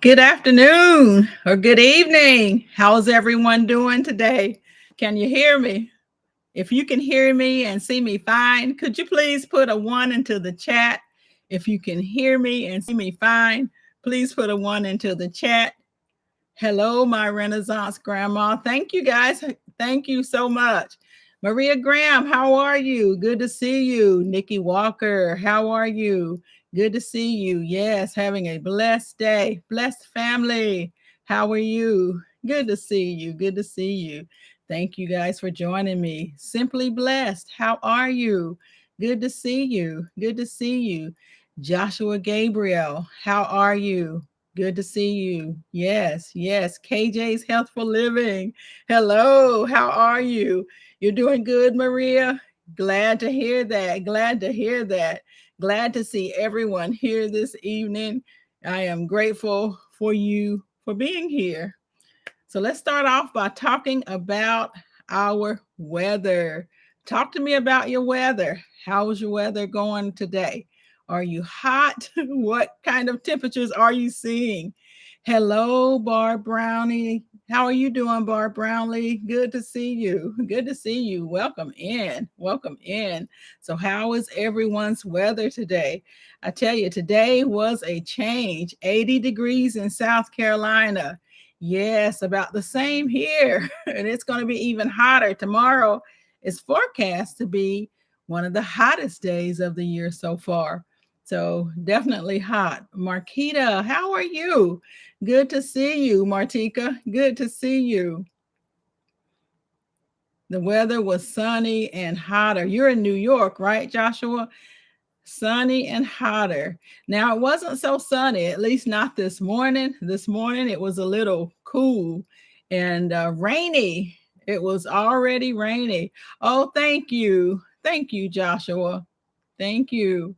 Good afternoon or good evening. How's everyone doing today? Can you hear me? If you can hear me and see me fine, could you please put a one into the chat? If you can hear me and see me fine, please put a one into the chat. Hello, my Renaissance grandma. Thank you guys. Thank you so much. Maria Graham, how are you? Good to see you. Nikki Walker, how are you? Good to see you. Yes, having a blessed day. Blessed family. How are you? Good to see you. Good to see you. Thank you guys for joining me. Simply blessed. How are you? Good to see you. Good to see you. Joshua Gabriel, how are you? Good to see you. Yes, yes. KJ's Healthful Living. Hello, how are you? You're doing good, Maria? Glad to hear that. Glad to hear that. Glad to see everyone here this evening. I am grateful for you for being here. So let's start off by talking about our weather. Talk to me about your weather. How's your weather going today? Are you hot? What kind of temperatures are you seeing? Hello, Barb Brownie. How are you doing, Barb Brownlee? Good to see you. Good to see you. Welcome in. Welcome in. So, how is everyone's weather today? I tell you, today was a change. 80 degrees in South Carolina. Yes, about the same here. And it's going to be even hotter. Tomorrow is forecast to be one of the hottest days of the year so far. So definitely hot. Marquita, how are you? Good to see you, Martika. Good to see you. The weather was sunny and hotter. You're in New York, right, Joshua? Sunny and hotter. Now, it wasn't so sunny, at least not this morning. This morning, it was a little cool and rainy. It was already rainy. Oh, thank you. Thank you, Joshua. Thank you.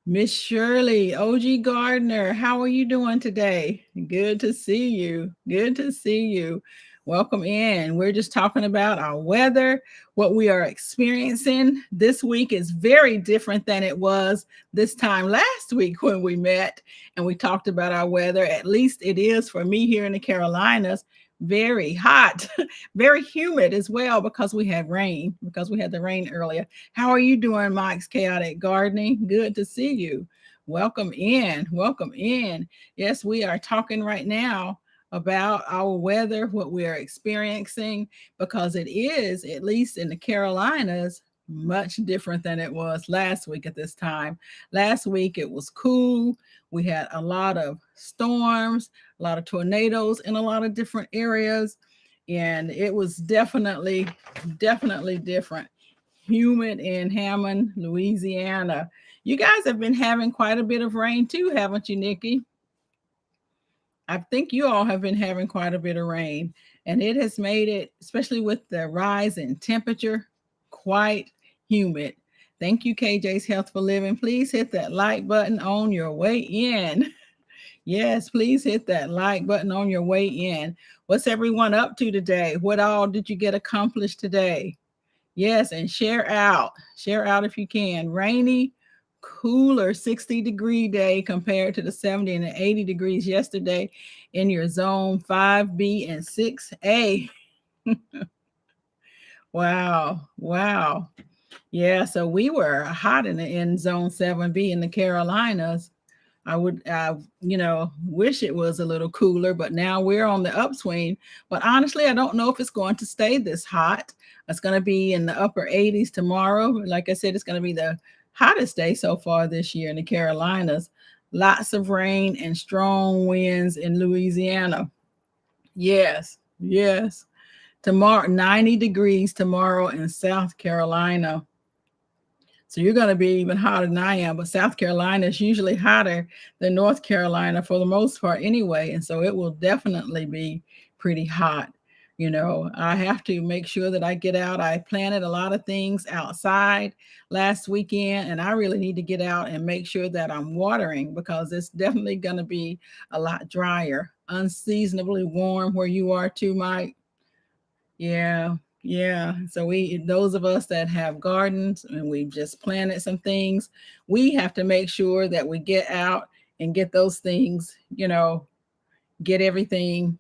Miss Shirley, OG Gardner, how are you doing today? Good to see you. Good to see you. Welcome in. We're just talking about our weather, what we are experiencing. This week is very different than it was this time last week when we met and we talked about our weather. At least it is for me here in the Carolinas. Very hot, very humid as well because we had rain, because we had the rain earlier. How are you doing, Mike's Chaotic Gardening? Good to see you. Welcome in. Welcome in. Yes, we are talking right now about our weather, what we are experiencing, because it is, at least in the Carolinas, much different than it was last week at this time. Last week it was cool. We had a lot of storms, a lot of tornadoes in a lot of different areas, and it was definitely different. Humid in Hammond, Louisiana. You guys have been having quite a bit of rain too, haven't you, Nikki? I think you all have been having quite a bit of rain, and it has made it, especially with the rise in temperature, quite humid. Thank you, KJ's Healthful Living. Please hit that like button on your way in. Yes, please hit that like button on your way in. What's everyone up to today? What all did you get accomplished today? Yes, and share out. Share out if you can. Rainy, cooler 60-degree day compared to the 70 and the 80 degrees yesterday in your zone 5B and 6A. Wow. Wow. Yeah, so we were hot in zone 7B in the Carolinas. I would, wish it was a little cooler, but now we're on the upswing. But honestly, I don't know if it's going to stay this hot. It's going to be in the upper 80s tomorrow. Like I said, it's going to be the hottest day so far this year in the Carolinas. Lots of rain and strong winds in Louisiana. Yes, yes. Tomorrow, 90 degrees tomorrow in South Carolina. So you're going to be even hotter than I am, but South Carolina is usually hotter than North Carolina for the most part anyway. And so it will definitely be pretty hot. I have to make sure that I get out. I planted a lot of things outside last weekend, and I really need to get out and make sure that I'm watering because it's definitely going to be a lot drier, unseasonably warm where you are too, Mike. Yeah, yeah. So those of us that have gardens and we've just planted some things, we have to make sure that we get out and get those things, get everything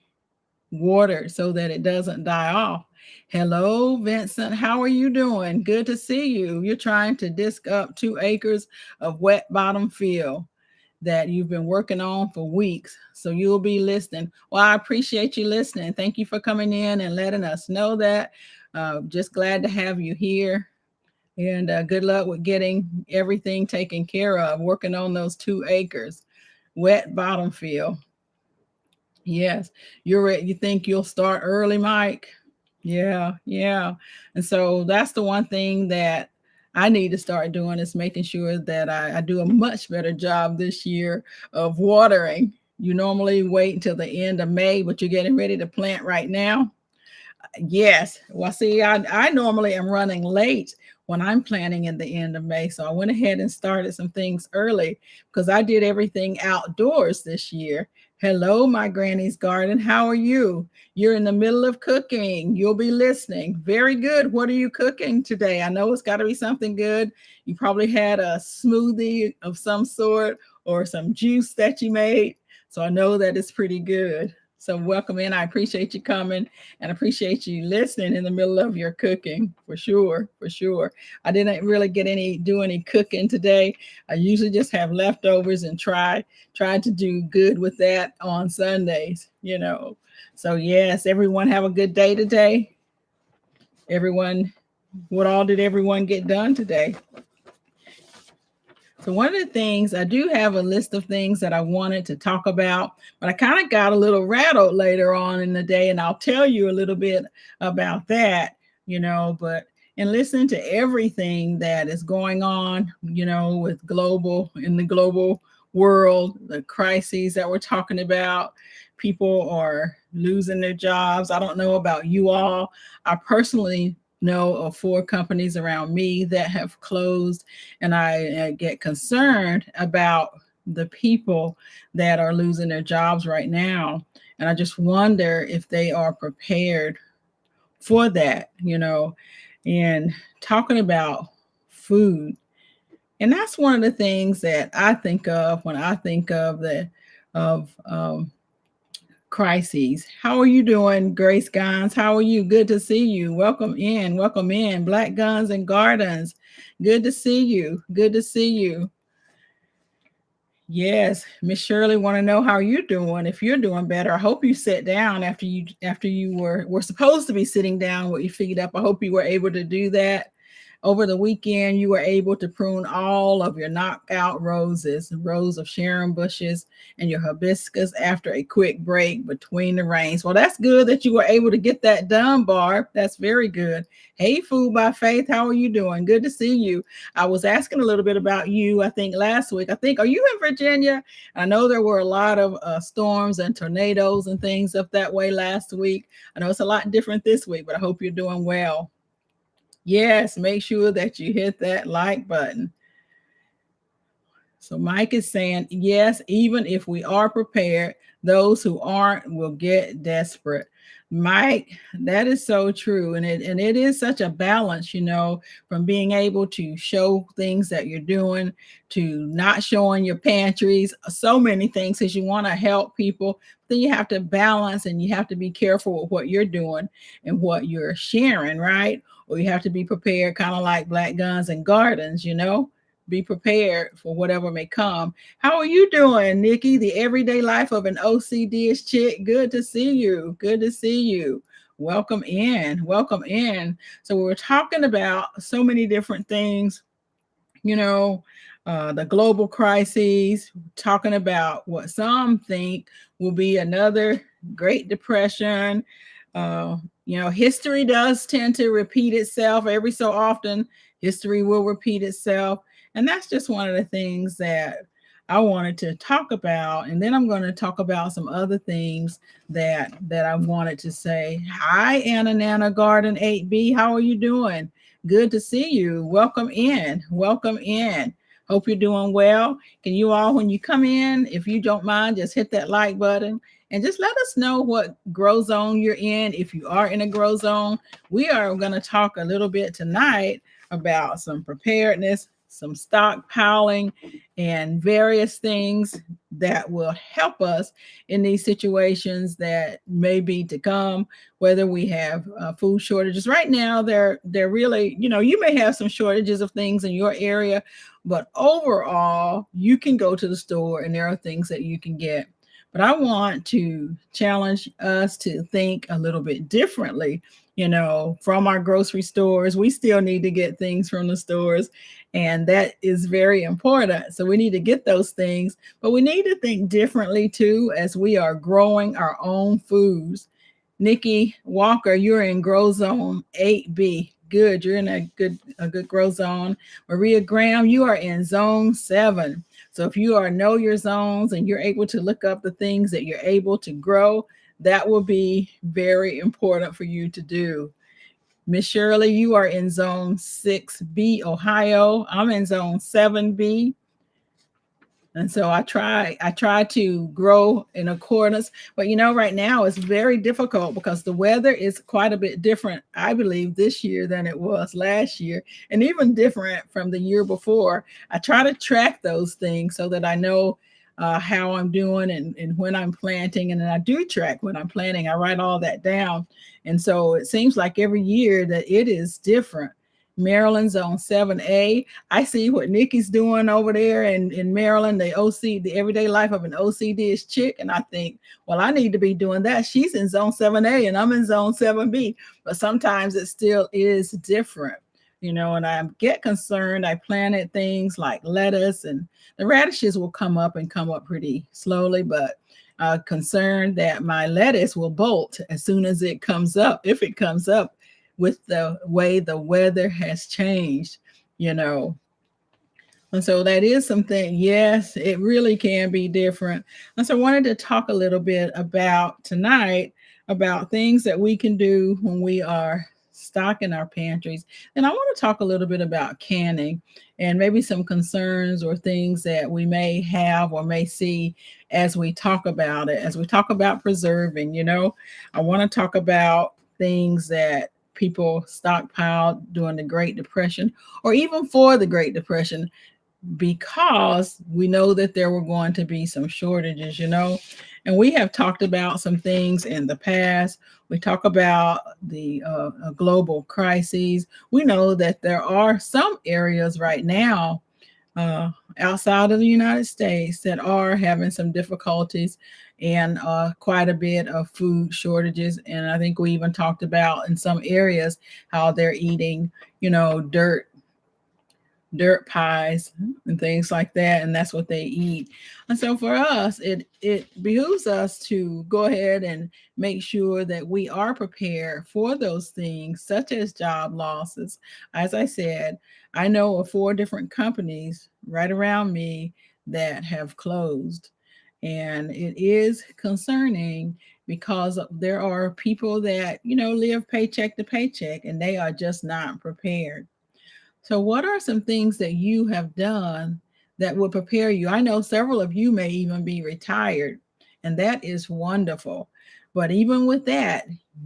watered so that it doesn't die off. Hello, Vincent. How are you doing? Good to see you. You're trying to disc up 2 acres of wet bottom field that you've been working on for weeks. So you'll be listening. Well, I appreciate you listening. Thank you for coming in and letting us know that. Just glad to have you here. And good luck with getting everything taken care of, working on those 2 acres, wet bottom field. Yes, you're ready. You think you'll start early, Mike? Yeah, yeah. And so that's the one thing that I need to start doing is making sure that I do a much better job this year of watering. You normally wait until the end of May, but you're getting ready to plant right now. Yes. Well, see, I normally am running late when I'm planning in the end of May. So I went ahead and started some things early because I did everything outdoors this year. Hello, my granny's garden. How are you? You're in the middle of cooking. You'll be listening. Very good. What are you cooking today? I know it's got to be something good. You probably had a smoothie of some sort or some juice that you made. So I know that it's pretty good. So welcome in. I appreciate you coming and appreciate you listening in the middle of your cooking for sure, for sure. I didn't really do any cooking today. I usually just have leftovers and try to do good with that on Sundays. So yes, everyone have a good day today. Everyone, what all did everyone get done today? So one of the things, I do have a list of things that I wanted to talk about, but I kind of got a little rattled later on in the day, and I'll tell you a little bit about that. But in listening to everything that is going on, with in the global world, the crises that we're talking about, people are losing their jobs. I don't know about you all. I personally know of 4 companies around me that have closed, and I get concerned about the people that are losing their jobs right now. And I just wonder if they are prepared for that, and talking about food. And that's one of the things that I think of when I think of of crises. How are you doing, Grace Guns? How are you? Good to see you. Welcome in. Welcome in. Black Guns and Gardens. Good to see you. Good to see you. Yes, Miss Shirley, want to know how you're doing. If you're doing better, I hope you sat down after you were supposed to be sitting down with your feet up. I hope you were able to do that. Over the weekend, you were able to prune all of your knockout roses, rows of Sharon bushes, and your hibiscus after a quick break between the rains. Well, that's good that you were able to get that done, Barb. That's very good. Hey, Food by Faith, how are you doing? Good to see you. I was asking a little bit about you, I think, last week. Are you in Virginia? I know there were a lot of storms and tornadoes and things up that way last week. I know it's a lot different this week, but I hope you're doing well. Yes, make sure that you hit that like button. So Mike is saying, yes, even if we are prepared, those who aren't will get desperate. Mike, that is so true. And it is such a balance, from being able to show things that you're doing to not showing your pantries, so many things because you want to help people. Then you have to balance and you have to be careful with what you're doing and what you're sharing, right? Or you have to be prepared, kind of like Black Guns and Gardens, be prepared for whatever may come. How are you doing, Nikki? The everyday life of an OCD-ish chick. Good to see you. Good to see you. Welcome in. Welcome in. So we're talking about so many different things, the global crises, talking about what some think will be another Great Depression. History does tend to repeat itself every so often. History will repeat itself. And that's just one of the things that I wanted to talk about. And then I'm going to talk about some other things that I wanted to say. Hi, Anna Nana Garden 8B. How are you doing? Good to see you. Welcome in. Welcome in. Hope you're doing well. Can you all, when you come in, if you don't mind, just hit that like button and just let us know what grow zone you're in. If you are in a grow zone, we are going to talk a little bit tonight about some preparedness, some stockpiling and various things that will help us in these situations that may be to come, whether we have food shortages. Right now, they're really, you may have some shortages of things in your area, but overall, you can go to the store and there are things that you can get. But I want to challenge us to think a little bit differently. From our grocery stores, we still need to get things from the stores, and that is very important. So we need to get those things, but we need to think differently too as we are growing our own foods. Nikki Walker, you're in Grow Zone 8B. Good, you're in a good grow zone. Maria Graham, you are in Zone 7. So if you know your zones and you're able to look up the things that you're able to grow, that will be very important for you to do. Miss Shirley, you are in Zone 6B, Ohio. I'm in Zone 7B. And so I try to grow in accordance, but right now it's very difficult because the weather is quite a bit different, I believe, this year than it was last year, and even different from the year before. I try to track those things so that I know how I'm doing and when I'm planting, and then I do track when I'm planting. I write all that down, and so it seems like every year that it is different. Maryland's on 7A. I see what Nikki's doing over there in Maryland, the the everyday life of an OCD chick. And I think, well, I need to be doing that. She's in Zone 7A and I'm in Zone 7B. But sometimes it still is different, and I get concerned. I planted things like lettuce, and the radishes will come up pretty slowly, but concerned that my lettuce will bolt as soon as it comes up, if it comes up, with the way the weather has changed, And so that is something, yes, it really can be different. And so I wanted to talk a little bit about tonight about things that we can do when we are stocking our pantries. And I want to talk a little bit about canning and maybe some concerns or things that we may have or may see as we talk about it, as we talk about preserving. I want to talk about things that people stockpiled during the Great Depression or even for the Great Depression, because we know that there were going to be some shortages, and we have talked about some things in the past. We talk about the global crises. We know that there are some areas right now outside of the United States that are having some difficulties and quite a bit of food shortages. And I think we even talked about in some areas how they're eating, dirt pies and things like that, and that's what they eat. And so for us, it behooves us to go ahead and make sure that we are prepared for those things, such as job losses. As I said, I know of 4 different companies right around me that have closed, and it is concerning because there are people that live paycheck to paycheck, and they are just not prepared. So, what are some things that you have done that will prepare you? I know several of you may even be retired, and that is wonderful. But even with that,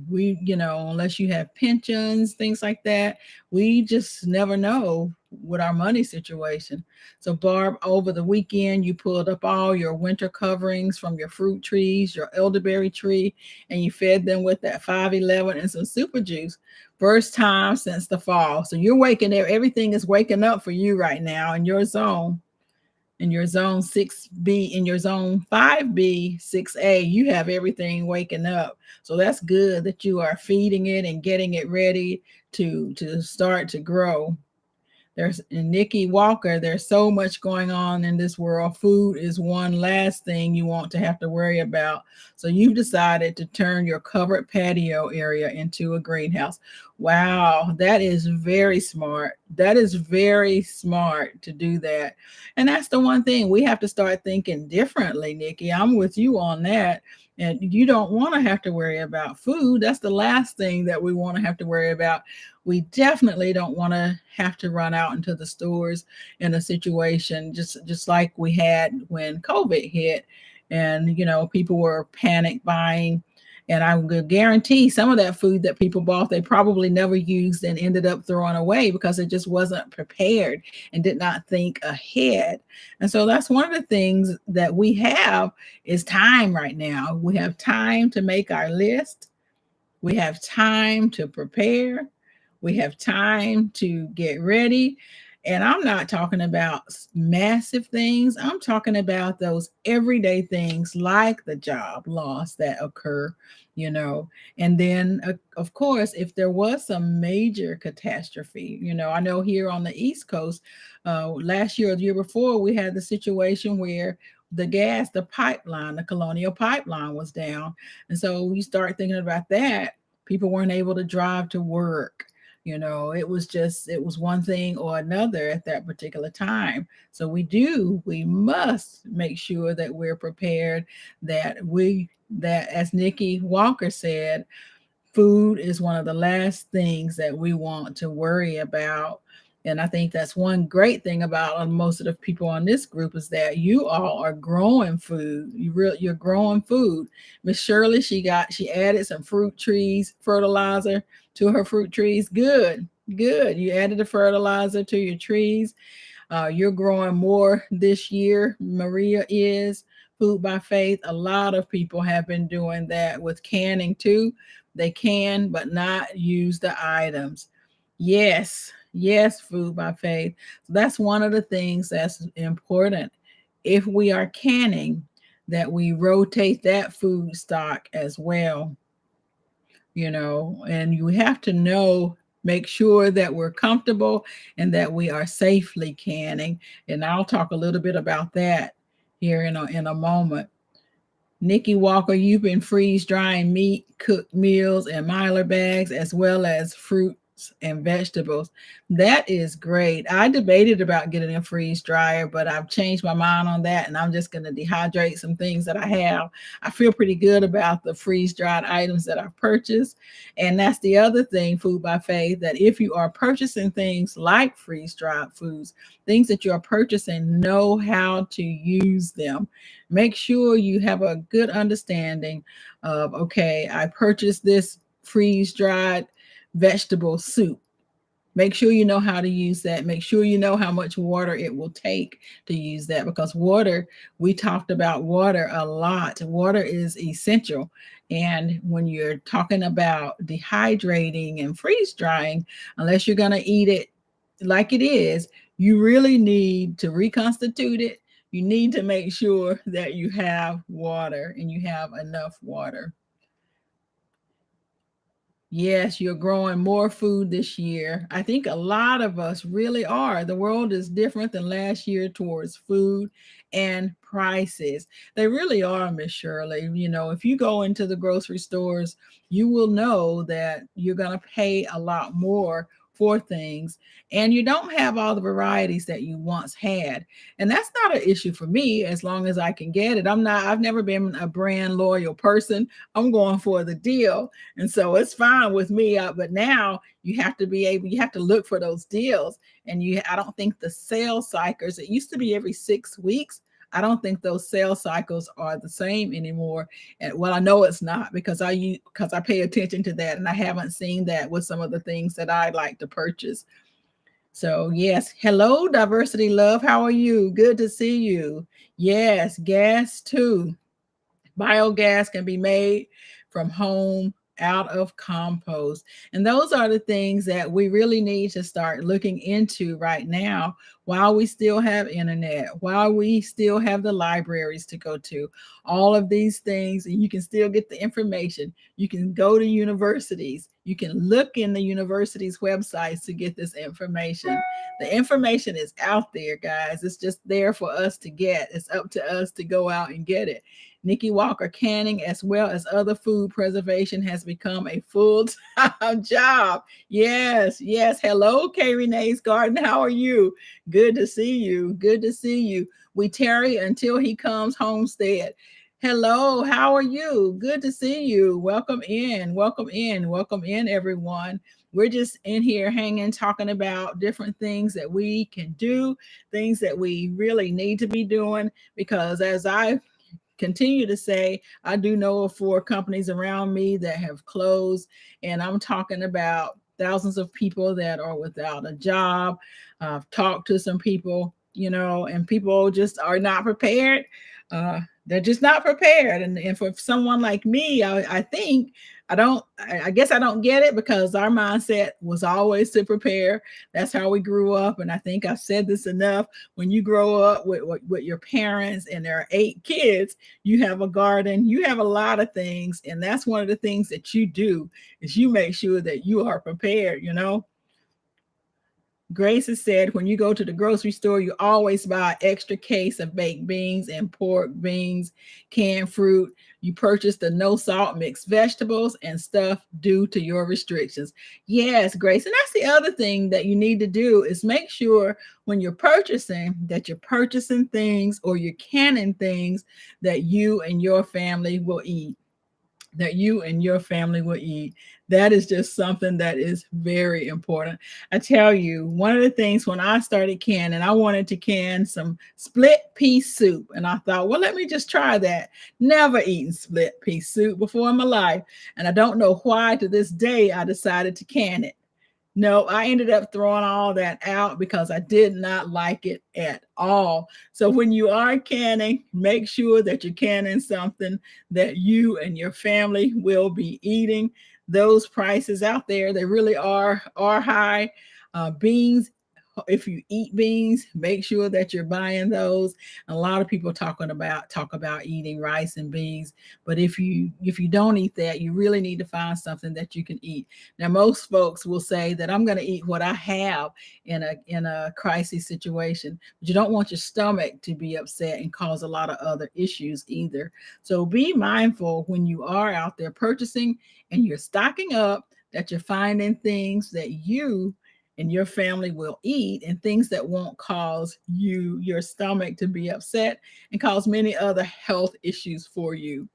we, unless you have pensions, things like that, we just never know with our money situation. So, Barb, over the weekend, you pulled up all your winter coverings from your fruit trees, your elderberry tree, and you fed them with that 511 and some super juice. First time since the fall. So you're waking there. Everything is waking up for you right now in your zone. In your zone 6B, in your zone 5B, 6A, you have everything waking up. So that's good that you are feeding it and getting it ready to start to grow. There's Nikki Walker. There's so much going on in this world. Food is one last thing you want to have to worry about. So you've decided to turn your covered patio area into a greenhouse. Wow, that is very smart. That is very smart to do that. And that's the one thing we have to start thinking differently, Nikki. I'm with you on that. And you don't want to have to worry about food. That's the last thing that we want to have to worry about. We definitely don't want to have to run out into the stores in a situation just like we had when COVID hit, and people were panic buying. And I would guarantee some of that food that people bought, they probably never used and ended up throwing away because it just wasn't prepared and did not think ahead. And so that's one of the things that we have is time right now. We have time to make our list. We have time to prepare. We have time to get ready. And I'm not talking about massive things. I'm talking about those everyday things like the job loss that occur, you know. And then, of course, if there was some major catastrophe, you know, I know here on the East Coast, last year or the year before, we had the situation where the pipeline, the Colonial Pipeline was down. And so we start thinking about that. People weren't able to drive to work. You know, it was one thing or another at that particular time. So we must make sure that we're prepared, that as Nikki Walker said, food is one of the last things that we want to worry about. And I think that's one great thing about most of the people on this group is that you all are growing food. You're growing food. Miss Shirley, she added some fruit trees fertilizer to her fruit trees. Good, good. You added the fertilizer to your trees. You're growing more this year. Maria is Food by Faith. A lot of people have been doing that with canning too. They can, but not use the items. Yes, yes, Food by Faith. So that's one of the things that's important. If we are canning, that we rotate that food stock as well, you know, and you have to know, make sure that we're comfortable and that we are safely canning. And I'll talk a little bit about that here in a moment. Nikki Walker, you've been freeze drying meat, cooked meals, and Mylar bags, as well as fruits and vegetables. That is great. I debated about getting a freeze dryer, but I've changed my mind on that, and I'm just going to dehydrate some things that I have. I feel pretty good about the freeze dried items that I've purchased. And that's the other thing, Food by Faith, that if you are purchasing things like freeze dried foods, things that you are purchasing, know how to use them. Make sure you have a good understanding of, okay, I purchased this freeze dried vegetable soup. Make sure you know how to use that. Make sure you know how much water it will take to use that, because water, we talked about water a lot. Water is essential. And when you're talking about dehydrating and freeze drying, unless you're going to eat it like it is, you really need to reconstitute it. You need to make sure that you have water and you have enough water. Yes, you're growing more food this year. I think a lot of us really are. The world is different than last year towards food and prices. They really are, Miss Shirley. You know, if you go into the grocery stores, you will know that you're going to pay a lot more for things, and you don't have all the varieties that you once had. And that's not an issue for me as long as I can get it. I've never been a brand loyal person. I'm going for the deal. And so it's fine with me. But now you have to look for those deals. And I don't think the sales cycles, it used to be every 6 weeks. I don't think those sales cycles are the same anymore. And well, I know it's not because I pay attention to that, and I haven't seen that with some of the things that I like to purchase. So yes, hello, Diversity Love. How are you? Good to see you. Yes, gas too. Biogas can be made from home out of compost. And those are the things that we really need to start looking into right now while we still have internet, while we still have the libraries to go to, all of these things, and you can still get the information. You can go to universities. You can look in the universities' websites to get this information. The information is out there, guys. It's just there for us to get. It's up to us to go out and get it. Nikki Walker, canning as well as other food preservation has become a full-time job. Yes, yes. Hello, K. Renee's Garden. How are you? Good to see you. Good to see you. We tarry until he comes homestead. Hello, how are you? Good to see you. Welcome in. Welcome in. Welcome in, everyone. We're just in here hanging, talking about different things that we can do, things that we really need to be doing, because as I continue to say, I do know of 4 companies around me that have closed, and I'm talking about thousands of people that are without a job. I've talked to some people, and people just are not prepared. They're just not prepared. And for someone like me, I think I guess I don't get it, because our mindset was always to prepare. That's how we grew up. And I think I've said this enough. When you grow up with your parents and there are 8 kids, you have a garden, you have a lot of things. And that's one of the things that you do, is you make sure that you are prepared. Grace has said, when you go to the grocery store, you always buy an extra case of baked beans and pork beans, canned fruit. You purchase the no salt mixed vegetables and stuff due to your restrictions. Yes, Grace. And that's the other thing that you need to do, is make sure when you're purchasing that you're purchasing things, or you're canning things that you and your family will eat. That is just something that is very important. I tell you, one of the things when I started canning, I wanted to can some split pea soup. And I thought, well, let me just try that. Never eaten split pea soup before in my life. And I don't know why to this day I decided to can it. No, I ended up throwing all that out because I did not like it at all. So when you are canning, make sure that you're canning something that you and your family will be eating. Those prices out there, they really are high. Beans, if you eat beans, make sure that you're buying those. A lot of people talk about eating rice and beans, but if you don't eat that, you really need to find something that you can eat. Now, most folks will say that I'm going to eat what I have in a crisis situation, but you don't want your stomach to be upset and cause a lot of other issues either. So be mindful when you are out there purchasing and you're stocking up, that you're finding things that you and your family will eat, and things that won't cause your stomach to be upset and cause many other health issues for you.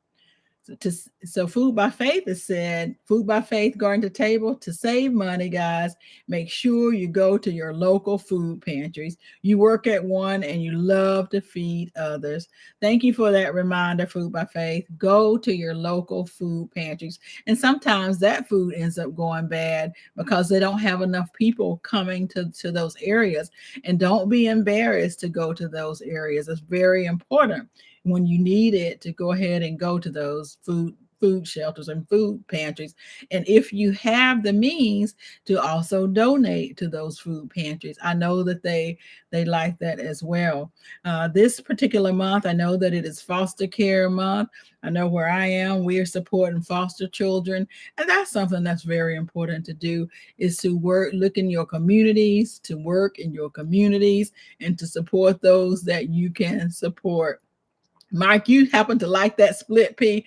So Food by Faith has said, Food by Faith, garden to table. To save money, guys, make sure you go to your local food pantries. You work at one and you love to feed others. Thank you for that reminder, Food by Faith. Go to your local food pantries. And sometimes that food ends up going bad because they don't have enough people coming to those areas. And don't be embarrassed to go to those areas. It's very important when you need it to go ahead and go to those food shelters and food pantries. And if you have the means, to also donate to those food pantries. I know that they like that as well. This particular month, I know that it is foster care month. I know where I am, we are supporting foster children. And that's something that's very important to do, is to look in your communities, to work in your communities, and to support those that you can support. Mike, you happen to like that split pea?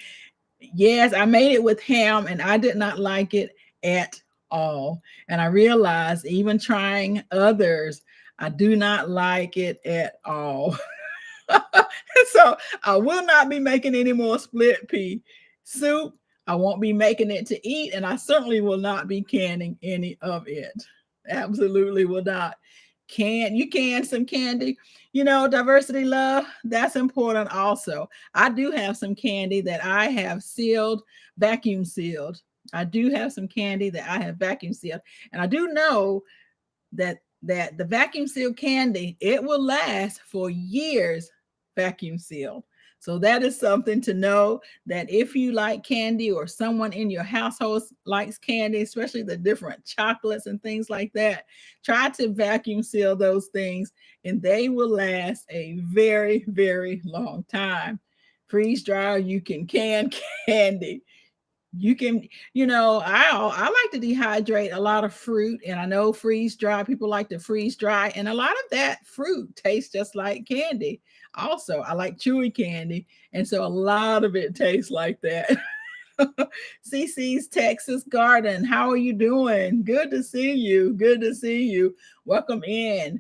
Yes, I made it with ham and I did not like it at all. And I realized, even trying others, I do not like it at all. So I will not be making any more split pea soup. I won't be making it to eat, and I certainly will not be canning any of it. Absolutely will not. You can some candy, diversity love, that's important also. I do have some candy that I have vacuum sealed. I do have some candy that I have vacuum sealed, and I do know that the vacuum sealed candy, it will last for years, vacuum sealed. So that is something to know, that if you like candy, or someone in your household likes candy, especially the different chocolates and things like that, try to vacuum seal those things and they will last a very, very long time. Freeze dry, you can can candy. You can, I like to dehydrate a lot of fruit, and I know freeze dry, people like to freeze dry, and a lot of that fruit tastes just like candy. Also, I like chewy candy, and so a lot of it tastes like that. CC's Texas Garden, how are you doing? Good to see you. Good to see you. Welcome in.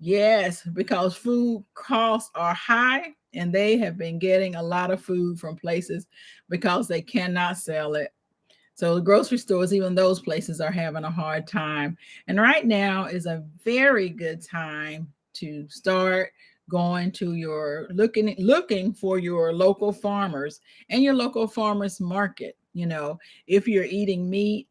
Yes, because food costs are high, and they have been getting a lot of food from places because they cannot sell it. So the grocery stores, even those places, are having a hard time. And right now is a very good time to start going to your looking for your local farmers and your local farmers market. If you're eating meat,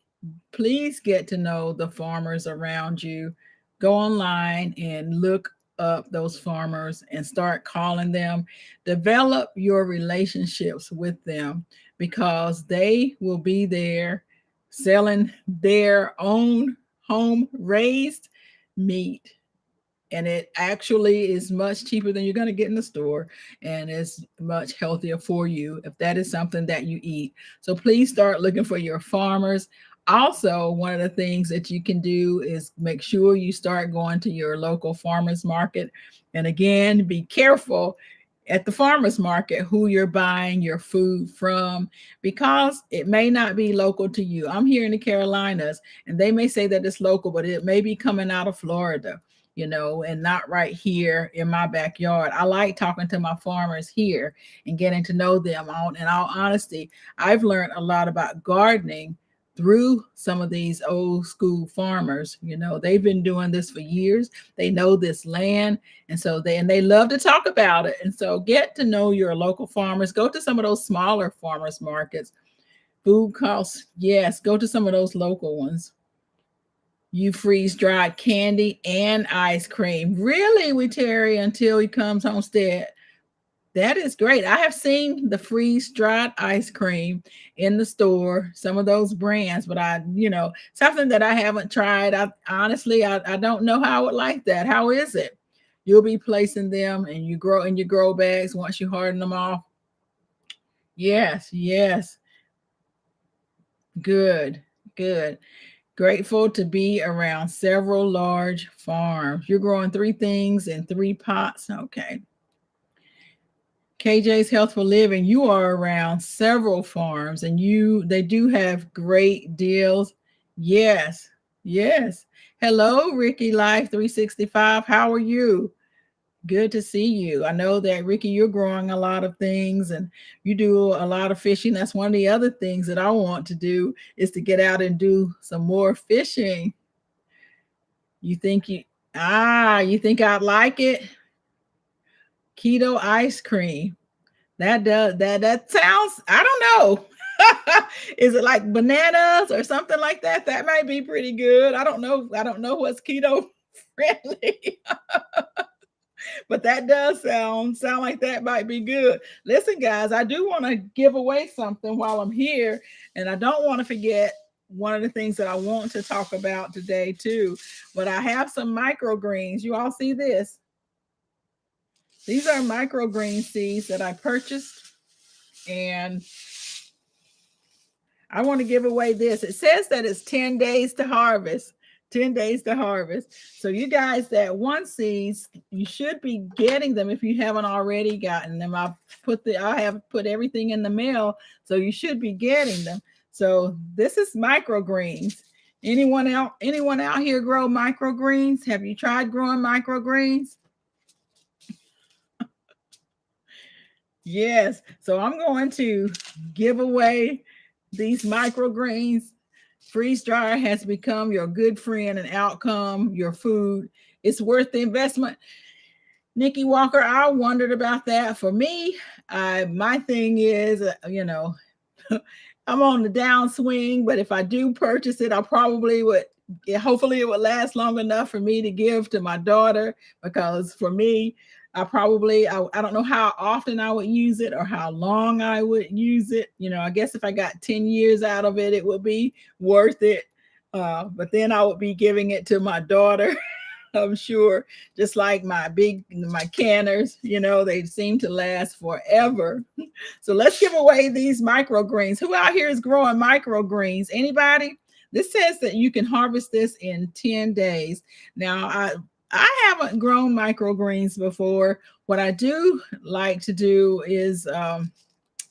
please get to know the farmers around you. Go online and look up those farmers and start calling them. Develop your relationships with them, because they will be there selling their own home raised meat, and it actually is much cheaper than you're going to get in the store, and it's much healthier for you if that is something that you eat. So please start looking for your farmers. Also, one of the things that you can do is make sure you start going to your local farmers market. And again, be careful at the farmers market who you're buying your food from, because it may not be local to you. I'm here in the Carolinas, and they may say that it's local, but it may be coming out of Florida, and not right here in my backyard. I like talking to my farmers here and getting to know them. In all honesty, I've learned a lot about gardening through some of these old school farmers. They've been doing this for years. They know this land, and so they love to talk about it. And so get to know your local farmers. Go to some of those smaller farmers markets. Food costs, yes, go to some of those local ones. You freeze dried candy and ice cream. Really, we Terry, until he comes homestead. That is great. I have seen the freeze dried ice cream in the store, some of those brands, but something that I haven't tried. I don't know how I would like that. How is it? You'll be placing them and you grow in your grow bags once you harden them off. Yes, yes. Good, good. Grateful to be around several large farms. You're growing 3 things in 3 pots. Okay. KJ's Healthful Living. You are around several farms, and they do have great deals. Yes. Yes. Hello, Ricky Life 365. How are you? Good to see you. I know that, Ricky, you're growing a lot of things and you do a lot of fishing. That's one of the other things that I want to do, is to get out and do some more fishing. You think you think I'd like it? Keto ice cream. That sounds, I don't know. Is it like bananas or something like that? That might be pretty good. I don't know. I don't know what's keto friendly. But that does sound like that might be good. Listen, guys, I do want to give away something while I'm here, and I don't want to forget one of the things that I want to talk about today too. But I have some microgreens. You all see this? These are microgreen seeds that I purchased, and I want to give away this. It says that it's 10 days to harvest. 10 days to harvest. So you guys that want seeds, you should be getting them if you haven't already gotten them. I have put everything in the mail, so you should be getting them. So this is microgreens. Anyone out here grow microgreens? Have you tried growing microgreens? Yes. So I'm going to give away these microgreens. Freeze dryer has become your good friend and outcome your food. It's worth the investment. Nikki Walker, I wondered about that. For me, my thing is, I'm on the downswing, but if I do purchase it, I probably would. Hopefully, it would last long enough for me to give to my daughter, because for me, I don't know how often I would use it or how long I would use it. I guess if I got 10 years out of it, it would be worth it. But then I would be giving it to my daughter. I'm sure, just like my canners, they seem to last forever. So let's give away these microgreens. Who out here is growing microgreens? Anybody? This says that you can harvest this in 10 days. Now, I haven't grown microgreens before. What I do like to do is, I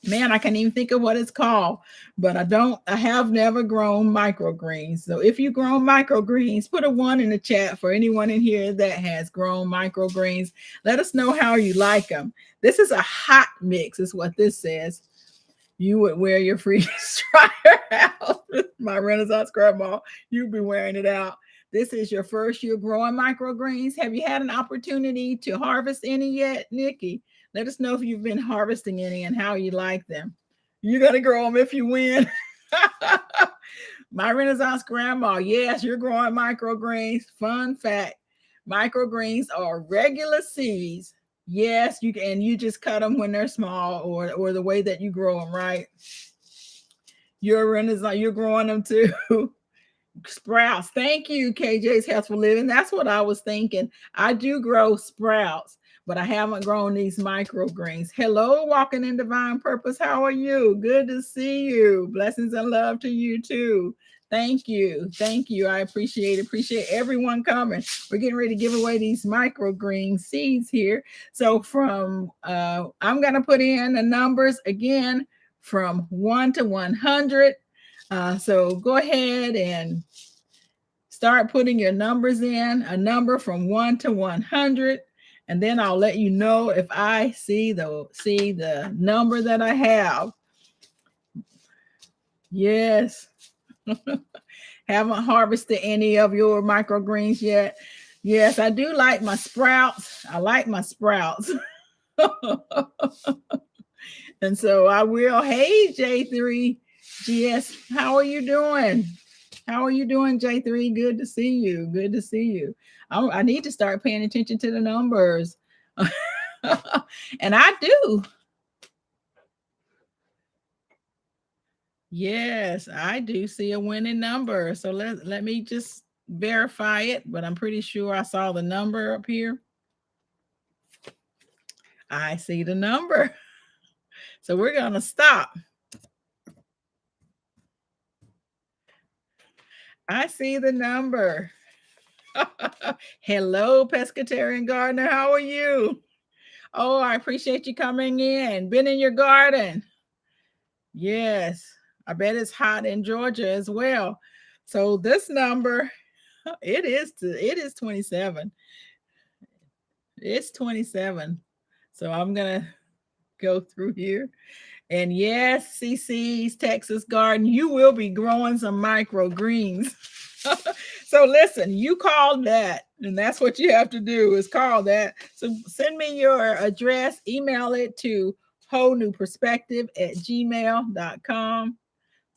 can't even think of what it's called, but I have never grown microgreens. So if you grown microgreens, put a 1 in the chat for anyone in here that has grown microgreens. Let us know how you like them. This is a hot mix, is what this says. You would wear your freeze dryer out. My Renaissance grandma, you'd be wearing it out. this is your first year growing microgreens. Have you had an opportunity to harvest any yet, Nikki? Let us know if you've been harvesting any and how you like them. You're going to grow them if you win. My Renaissance grandma, yes, you're growing microgreens. Fun fact, microgreens are regular seeds. Yes, you can, and you just cut them when they're small, or the way that you grow them, right? You're Renaissance, you're growing them too. Sprouts. Thank you, KJ's Healthful Living. That's what I was thinking. I do grow sprouts, but I haven't grown these microgreens. Hello, Walking in Divine Purpose. How are you? Good to see you. Blessings and love to you too. Thank you. Thank you. I appreciate everyone coming. We're getting ready to give away these microgreen seeds here. So from I'm going to put in the numbers again from 1 to 100. So go ahead and start putting your numbers in, a number from 1 to 100. And then I'll let you know if I see the number that I have. Yes. Haven't harvested any of your microgreens yet. Yes, I do like my sprouts. I like my sprouts. And so I will. Hey, J3GS, how are you doing? How are you doing, J3? Good to see you. Good to see you. I need to start paying attention to the numbers. And I do. Yes, I do see a winning number. So let me just verify it, but I'm pretty sure I saw the number up here. I see the number. So we're going to stop. I see the number. Hello, Pescatarian Gardener. How are you? Oh, I appreciate you coming in. Been in your garden? Yes. I bet it's hot in Georgia as well. So this number, it is 27. It's 27. So I'm going to go through here. And yes, CC's Texas Garden, you will be growing some microgreens. So listen, you call that, and that's what you have to do is call that. So send me your address, email it to wholenewperspective@gmail.com.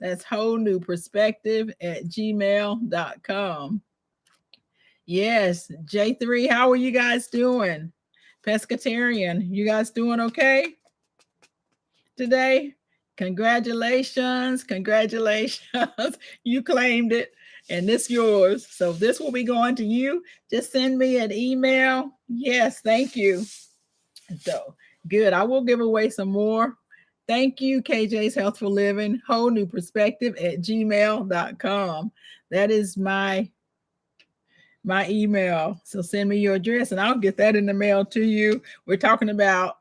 That's wholenewperspective@gmail.com. Yes, J3, how are you guys doing? Pescatarian, you guys doing okay today? Congratulations. You claimed it, and this yours. So this will be going to you. Just send me an email. Yes, thank you. So good. I will give away some more. Thank you, KJ's Healthful Living, whole new perspective@gmail.com. That is my email. So send me your address and I'll get that in the mail to you. We're talking about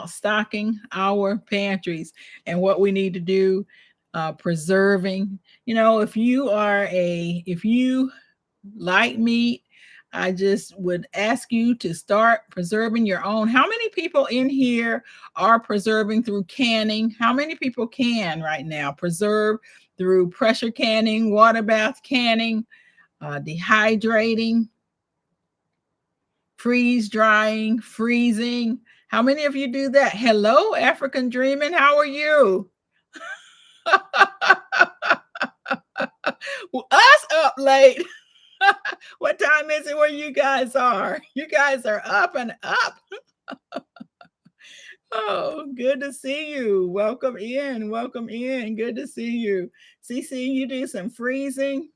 stocking our pantries and what we need to do, preserving. If you like meat, I just would ask you to start preserving your own. How many people in here are preserving through canning? How many people can right now preserve through pressure canning, water bath canning, dehydrating, freeze drying, freezing? How many of you do that? Hello, African Dreaming. How are you? Well, us up late. What time is it where you guys are? You guys are up and up. Oh, good to see you. Welcome in. Good to see you. CC, you do some freezing.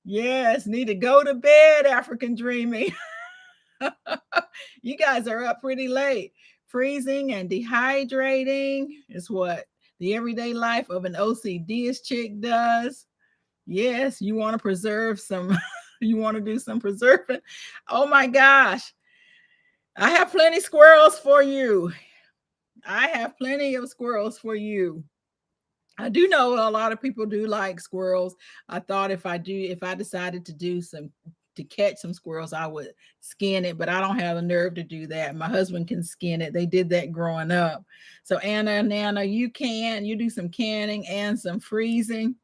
Yes, need to go to bed, African Dreaming. You guys are up pretty late. Freezing and dehydrating is what the everyday life of an OCD chick does. Yes, you want to preserve some, you want to do some preserving. Oh my gosh. I have plenty squirrels for you. I have plenty of squirrels for you. I do know a lot of people do like squirrels. I thought if I decided to catch some squirrels, I would skin it, but I don't have the nerve to do that. My husband can skin it. They did that growing up. So Anna and Nana, you do some canning and some freezing.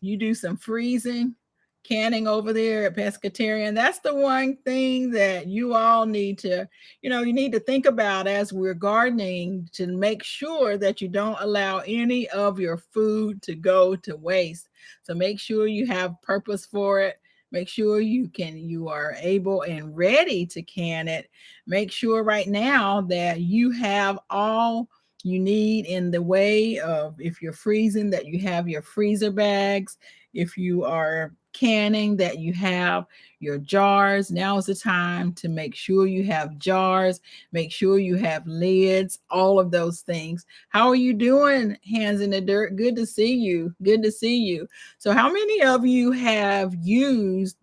You do some freezing. canning over there at Pescatarian. That's the one thing that you all need to, you need to think about as we're gardening, to make sure that you don't allow any of your food to go to waste. So make sure you have purpose for it. Make sure you are able and ready to can it. Make sure right now that you have all you need in the way of, if you're freezing, that you have your freezer bags. If you are canning, that you have your jars. Now is the time to make sure you have jars, make sure you have lids, all of those things. How are you doing, Hands in the Dirt? Good to see you. Good to see you. So how many of you have used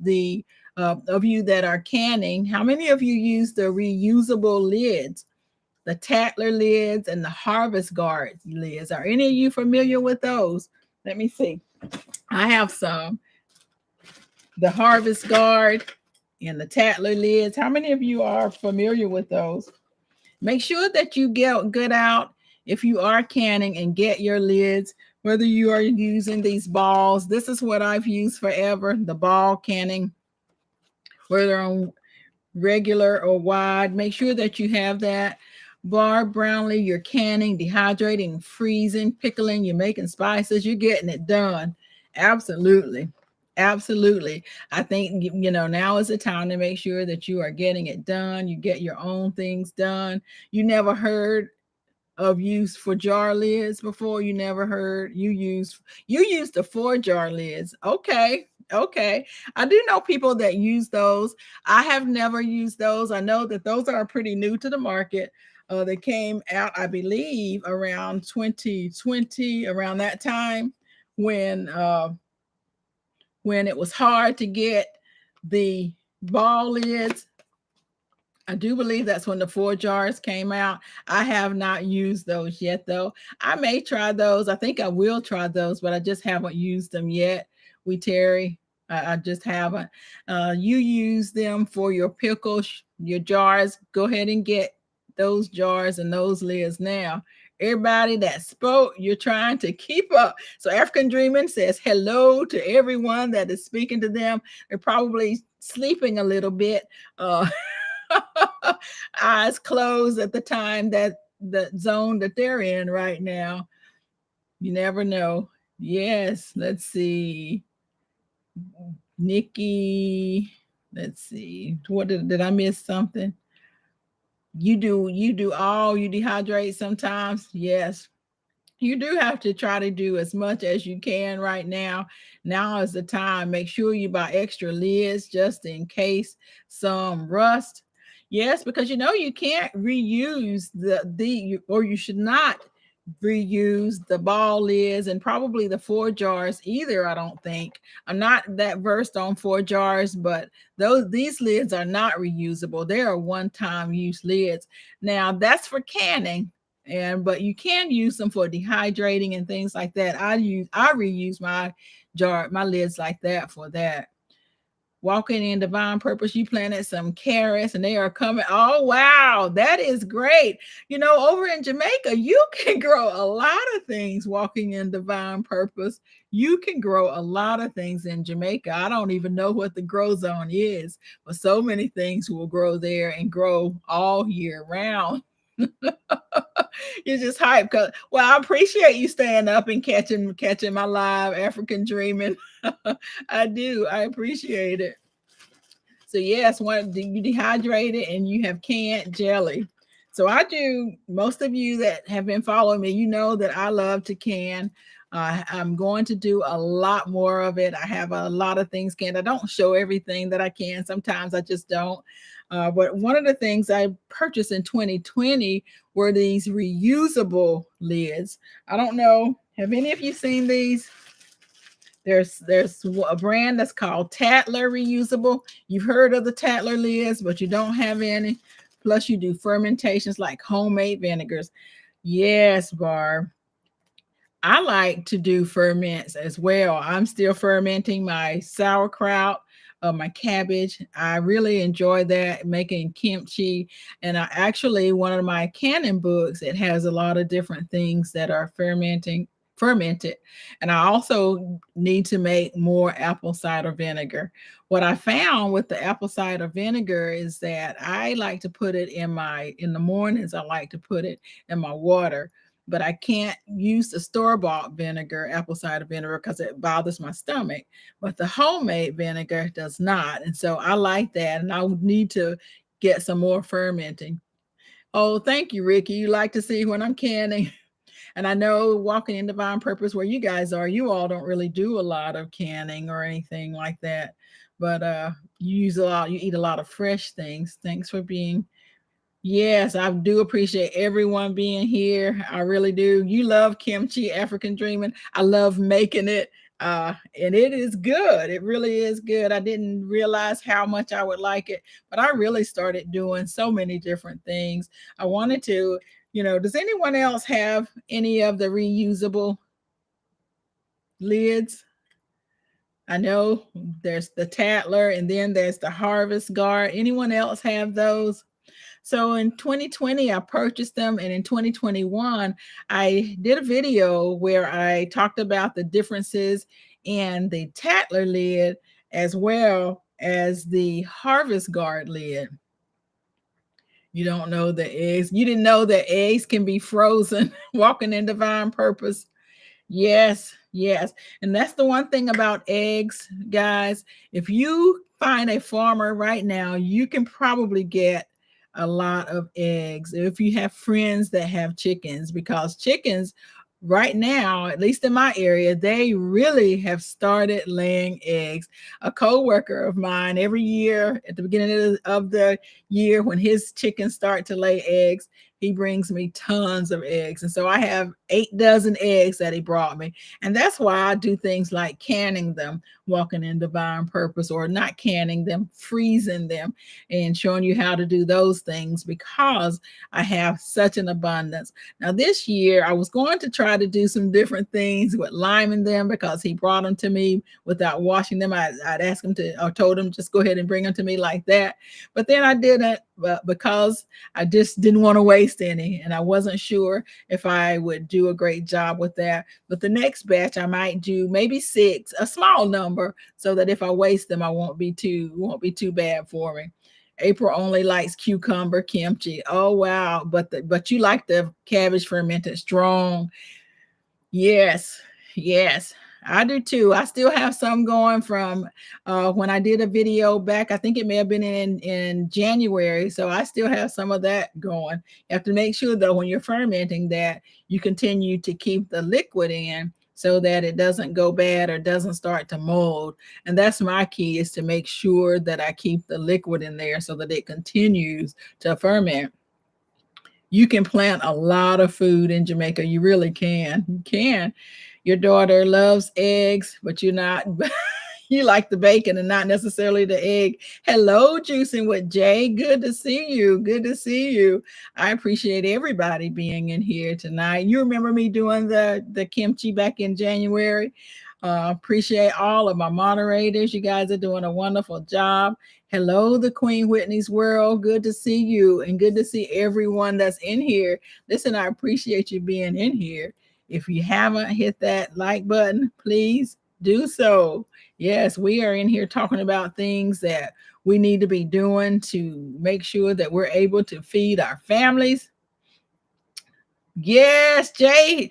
of you that are canning, how many of you use the reusable lids? The Tattler lids and the Harvest Guard lids. Are any of you familiar with those? Let me see. I have some. The Harvest Guard and the Tattler lids. How many of you are familiar with those? Make sure that you get good out if you are canning and get your lids, whether you are using these balls. This is what I've used forever, the ball canning, whether on regular or wide. Make sure that you have that. Barb Brownlee, you're canning, dehydrating, freezing, pickling, you're making spices, you're getting it done. Absolutely. Absolutely. I think, now is the time to make sure that you are getting it done. You get your own things done. You never heard of use for jar lids before? You never heard? You used the 4-jar lids. Okay. Okay. I do know people that use those. I have never used those. I know that those are pretty new to the market. They came out, I believe, around 2020, around that time, when it was hard to get the ball lids. I do believe that's when the 4 jars came out. I have not used those yet, though. I may try those. I think I will try those, but I just haven't used them yet. Terry, I just haven't. You use them for your pickles, your jars. Go ahead and get those jars and those lids now. Everybody that spoke, you're trying to keep up. So African Dreaming says hello to everyone that is speaking to them. They're probably sleeping a little bit. Eyes closed at the time, that the zone that they're in right now. You never know. Yes, let's see. Nikki, let's see. What did I miss something? You do you dehydrate sometimes? Yes. You do have to try to do as much as you can right now. Now is the time. Make sure you buy extra lids just in case some rust. Yes, because you can't reuse or you should not reuse the ball lids, and probably the 4 jars either. I don't think. I'm not that versed on 4 jars, but these lids are not reusable. They are one-time use lids. Now that's for canning, but you can use them for dehydrating and things like that. I reuse my lids like that for that. Walking in Divine Purpose, you planted some carrots and they are coming. Oh, wow. That is great. Over in Jamaica, you can grow a lot of things. Walking in Divine Purpose, you can grow a lot of things in Jamaica. I don't even know what the grow zone is, but so many things will grow there and grow all year round. You're just hyped. Well, I appreciate you staying up and catching my live African Dreaming. I do. I appreciate it. So yes, you dehydrate it and you have canned jelly. So I do. Most of you that have been following me, you know that I love to can. I'm going to do a lot more of it. I have a lot of things canned. I don't show everything that I can. Sometimes I just don't. But one of the things I purchased in 2020 were these reusable lids. I don't know. Have any of you seen these? There's a brand that's called Tattler Reusable. You've heard of the Tattler lids, but you don't have any. Plus, you do fermentations like homemade vinegars. Yes, Barb. I like to do ferments as well. I'm still fermenting my sauerkraut, my cabbage. I really enjoy that, making kimchi. And one of my canning books, it has a lot of different things that are fermenting. fermented. And I also need to make more apple cider vinegar. What I found with the apple cider vinegar is that I like to put it in the mornings, I like to put it in my water, but I can't use the store-bought vinegar, apple cider vinegar, because it bothers my stomach. But the homemade vinegar does not. And so I like that. And I would need to get some more fermenting. Oh, thank you, Ricky. You like to see when I'm canning. And I know walking in divine purpose where you guys are, you all don't really do a lot of canning or anything like that. But you eat a lot of fresh things. Thanks for being. Yes, I do appreciate everyone being here. I really do. You love kimchi, African dreaming. I love making it. And it is good. It really is good. I didn't realize how much I would like it, but I really started doing so many different things. I wanted to, does anyone else have any of the reusable lids? I know there's the Tatler and then there's the Harvest Guard. Anyone else have those? So in 2020, I purchased them. And in 2021, I did a video where I talked about the differences in the Tatler lid as well as the Harvest Guard lid. You don't know the eggs. You didn't know that eggs can be frozen. Walking in divine purpose. Yes, yes. And that's the one thing about eggs, guys. If you find a farmer right now, you can probably get a lot of eggs if you have friends that have chickens, because chickens right now, at least in my area, they really have started laying eggs. A coworker of mine, every year at the beginning of the year, when his chickens start to lay eggs, he brings me tons of eggs. And so I have 8 dozen eggs that he brought me. And that's why I do things like canning them, walking in divine purpose, or not canning them, freezing them, and showing you how to do those things, because I have such an abundance. Now, this year, I was going to try to do some different things with liming them, because he brought them to me without washing them. I'd ask him to, or told him, just go ahead and bring them to me like that. But then I didn't, because I just didn't want to waste any. And I wasn't sure if I would do a great job with that. But the next batch, I might do maybe 6, a small number, so that if I waste them, I won't be too bad for me. April only likes cucumber kimchi. Oh wow, but you like the cabbage fermented strong. Yes, yes, I do too. I still have some going from when I did a video back. I think it may have been in January. So I still have some of that going. You have to make sure though, when you're fermenting, that you continue to keep the liquid in, so that it doesn't go bad or doesn't start to mold. And that's my key, is to make sure that I keep the liquid in there so that it continues to ferment. You can plant a lot of food in Jamaica. You really can. You can. Your daughter loves eggs, but you're not. You like the bacon and not necessarily the egg. Hello, Juicing with Jay. Good to see you. Good to see you. I appreciate everybody being in here tonight. You remember me doing the kimchi back in January? Appreciate all of my moderators. You guys are doing a wonderful job. Hello, the Queen Whitney's world. Good to see you, and good to see everyone that's in here. Listen, I appreciate you being in here. If you haven't hit that like button, please do so. Yes, we are in here talking about things that we need to be doing to make sure that we're able to feed our families. Yes, Jay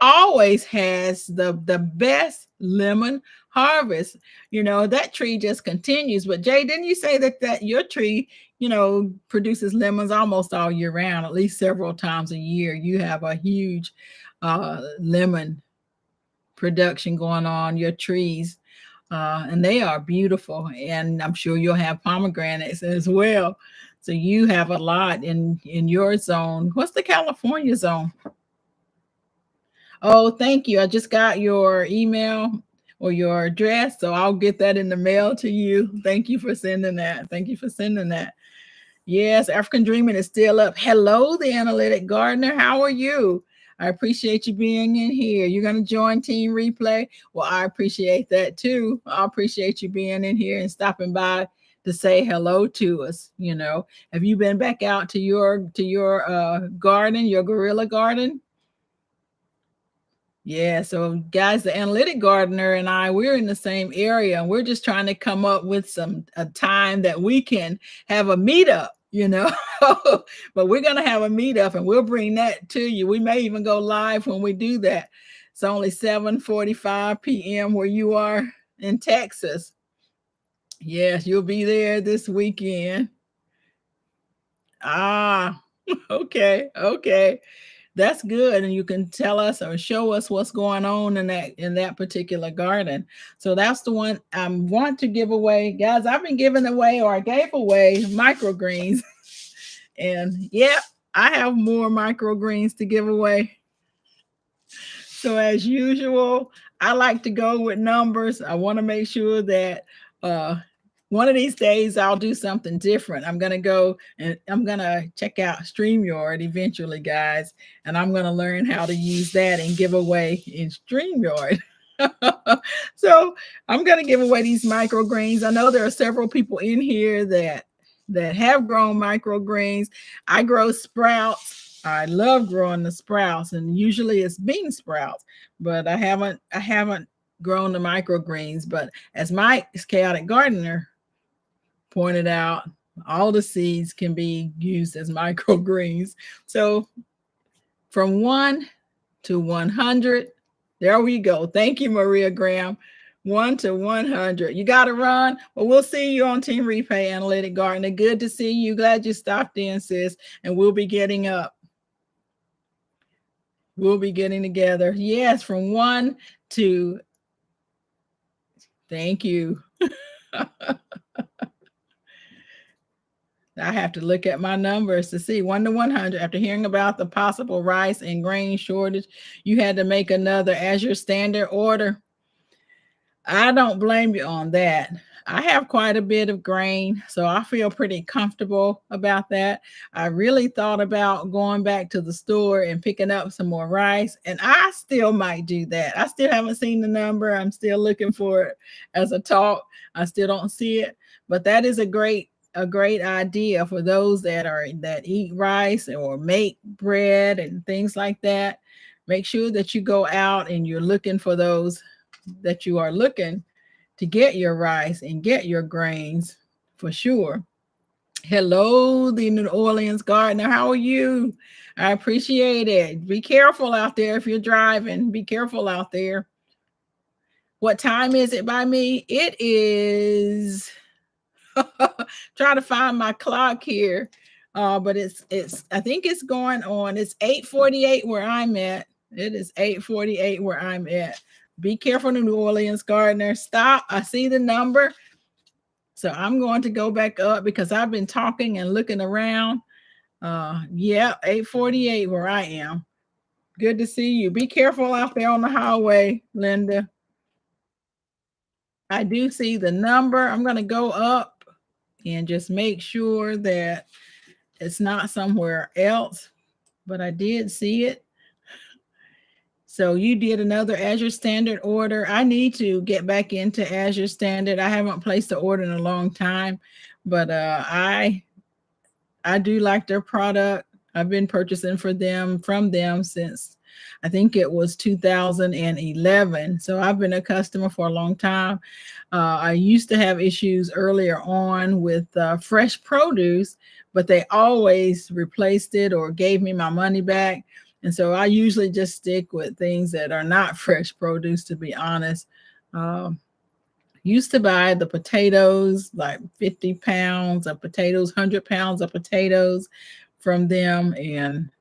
always has the best lemon harvest. That tree just continues. But Jay, didn't you say that your tree, produces lemons almost all year round, at least several times a year? You have a huge lemon production going on, your trees. And they are beautiful. And I'm sure you'll have pomegranates as well. So you have a lot in your zone. What's the California zone? Oh, thank you. I just got your email or your address, so I'll get that in the mail to you. Thank you for sending that. Thank you for sending that. Yes, African Dreaming is still up. Hello, the Analytic Gardener. How are you? I appreciate you being in here. You're going to join Team Replay? Well, I appreciate that too. I appreciate you being in here and stopping by to say hello to us. Have you been back out to your garden, your gorilla garden? Yeah, so guys, the analytic gardener and I, we're in the same area, and we're just trying to come up with a time that we can have a meetup, you know. But we're gonna have a meetup, and we'll bring that to you. We may even go live when we do that. It's only 7:45 p.m. where you are in Texas. Yes, you'll be there this weekend. Ah, okay, okay. That's good, and you can tell us or show us what's going on in that particular garden. So that's the one I want to give away. Guys, I've been giving away or I gave away microgreens. And yeah, I have more microgreens to give away. So as usual, I like to go with numbers. I want to make sure that uh one of these days I'll do something different. I'm gonna go and I'm gonna check out StreamYard eventually, guys, and I'm gonna learn how to use that and give away in StreamYard. So I'm gonna give away these microgreens. I know there are several people in here that have grown microgreens. I grow sprouts. I love growing the sprouts, and usually it's bean sprouts, but I haven't grown the microgreens. But as Mike's Chaotic Gardener pointed out, all the seeds can be used as microgreens. So from 1 to 100, there we go. Thank you, Maria Graham. 1 to 100. You got to run. Well, we'll see you on Team Repay Analytic Gardener. Good to see you. Glad you stopped in, sis. And we'll be getting up. We'll be getting together. Yes, from 1 to, thank you. I have to look at my numbers to see 1 to 100. After hearing about the possible rice and grain shortage, you had to make another as your standard order. I don't blame you on that. I have quite a bit of grain, so I feel pretty comfortable about that. I really thought about going back to the store and picking up some more rice, and I still might do that. I still haven't seen the number. I'm still looking for it as a talk. I still don't see it, but that is a great idea for those that eat rice or make bread and things like that. Make sure that you go out and you're looking for those that you are looking to get your rice and get your grains for sure. Hello, the New Orleans gardener. How are you? I appreciate it. Be careful out there if you're driving. Be careful out there. What time is it by me? It is trying to find my clock here. But it's I think it's going on. It's 8:48 where I'm at. It is 8:48 where I'm at. Be careful, New Orleans gardener. Stop. I see the number. So I'm going to go back up because I've been talking and looking around. Yeah, 8:48 where I am. Good to see you. Be careful out there on the highway, Linda. I do see the number. I'm going to go up and just make sure that it's not somewhere else, but I did see it. So you did another Azure Standard order. I need to get back into Azure Standard. I haven't placed the order in a long time, but I do like their product. I've been purchasing from them since I think it was 2011. So I've been a customer for a long time. I used to have issues earlier on with fresh produce, but they always replaced it or gave me my money back. And so I usually just stick with things that are not fresh produce, to be honest. Used to buy the potatoes, like 50 pounds of potatoes, 100 pounds of potatoes from them. And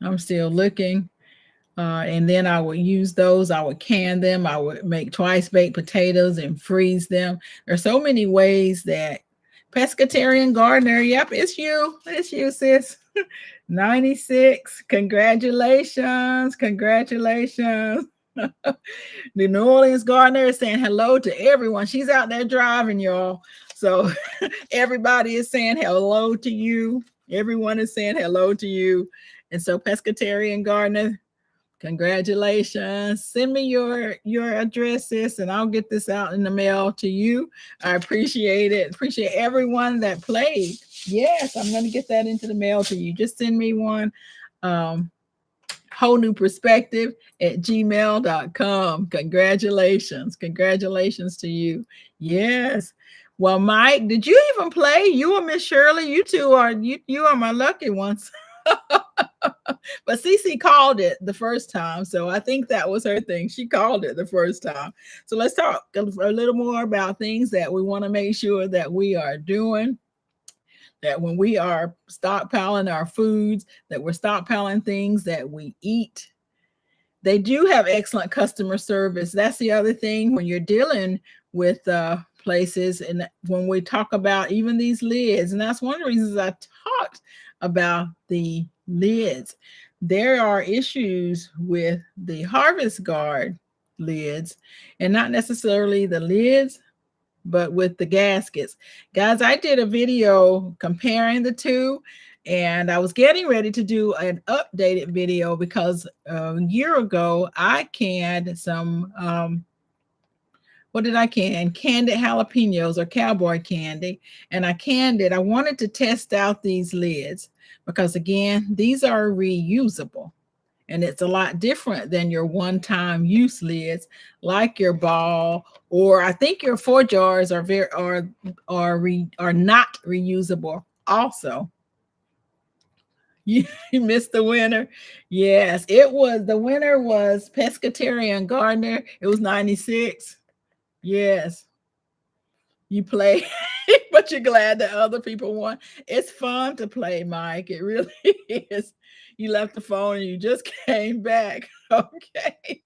I'm still looking. And then I would use those. I would can them. I would make twice baked potatoes and freeze them. There's so many ways that pescatarian gardener. Yep, it's you. It's you, sis. 96. Congratulations. Congratulations. The New Orleans gardener is saying hello to everyone. She's out there driving, y'all. So everybody is saying hello to you. Everyone is saying hello to you. And so pescatarian gardener, congratulations. Send me your address, sis, and I'll get this out in the mail to you. I appreciate it. Appreciate everyone that played. Yes, I'm going to get that into the mail to you. Just send me one. whole new perspective at gmail.com. Congratulations. Congratulations to you. Yes. Well, Mike, did you even play? You and Miss Shirley, you are my lucky ones. But Cece called it the first time. So I think that was her thing. She called it the first time. So let's talk a little more about things that we want to make sure that we are doing, that when we are stockpiling our foods, that we're stockpiling things that we eat. They do have excellent customer service. That's the other thing when you're dealing with places, and when we talk about even these lids, and that's one of the reasons I talked about the lids. There are issues with the Harvest Guard lids, and not necessarily the lids, but with the gaskets. Guys, I did a video comparing the two, and I was getting ready to do an updated video because a year ago I canned some what did I can? Candied jalapenos, or cowboy candy. And I canned it. I wanted to test out these lids because, again, these are reusable. And it's a lot different than your one-time use lids, like your ball, or I think your 4 jars are not reusable also. You missed the winner. Yes, the winner was Pescatarian Gardener. It was 96. Yes, you play, but you're glad that other people won. It's fun to play, Mike. It really is. You left the phone and you just came back. Okay.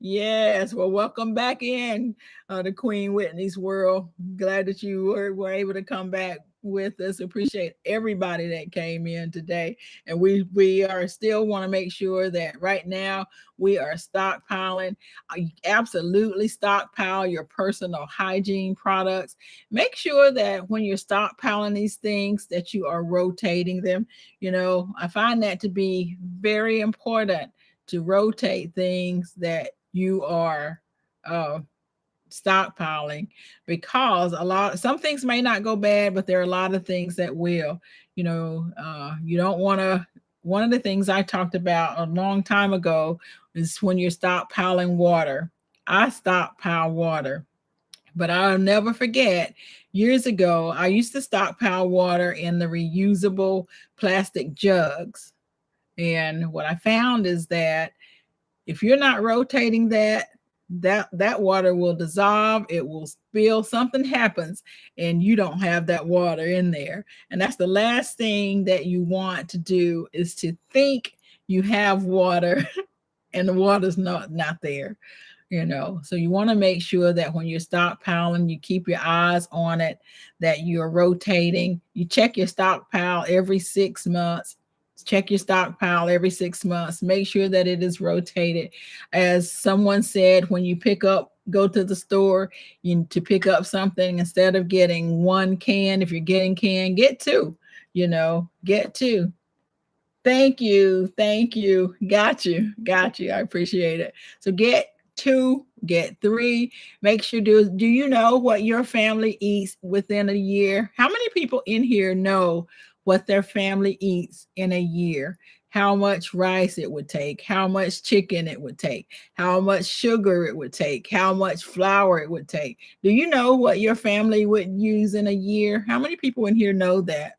Yes. Well, welcome back in to Queen Whitney's world. Glad that you were able to come back with us. Appreciate everybody that came in today. And we are still want to make sure that right now we are stockpiling. Absolutely stockpile your personal hygiene products. Make sure that when you're stockpiling these things that you are rotating them. You know, I find that to be very important, to rotate things that you are stockpiling, because some things may not go bad, but there are a lot of things that will. You know, you don't want to. One of the things I talked about a long time ago is when you're stockpiling water. I stockpile water, but I'll never forget, years ago I used to stockpile water in the reusable plastic jugs. And what I found is that if you're not rotating that water will dissolve, it will spill, something happens, and you don't have that water in there. And that's the last thing that you want to do, is to think you have water and the water's not there. You know, so you want to make sure that when you're stockpiling, you keep your eyes on it, that you're rotating. You check your stockpile every 6 months. Check your stockpile every 6 months. Make sure that it is rotated. As someone said, when you go to the store to pick up something, instead of getting 1 can, if you're getting can, get 2. You know, get 2. Thank you. Thank you. Got you. I appreciate it. So get 2, get 3. Make sure, do you know what your family eats within a year? How many people in here know what their family eats in a year? How much rice it would take, how much chicken it would take, how much sugar it would take, how much flour it would take. Do you know what your family would use in a year? How many people in here know that?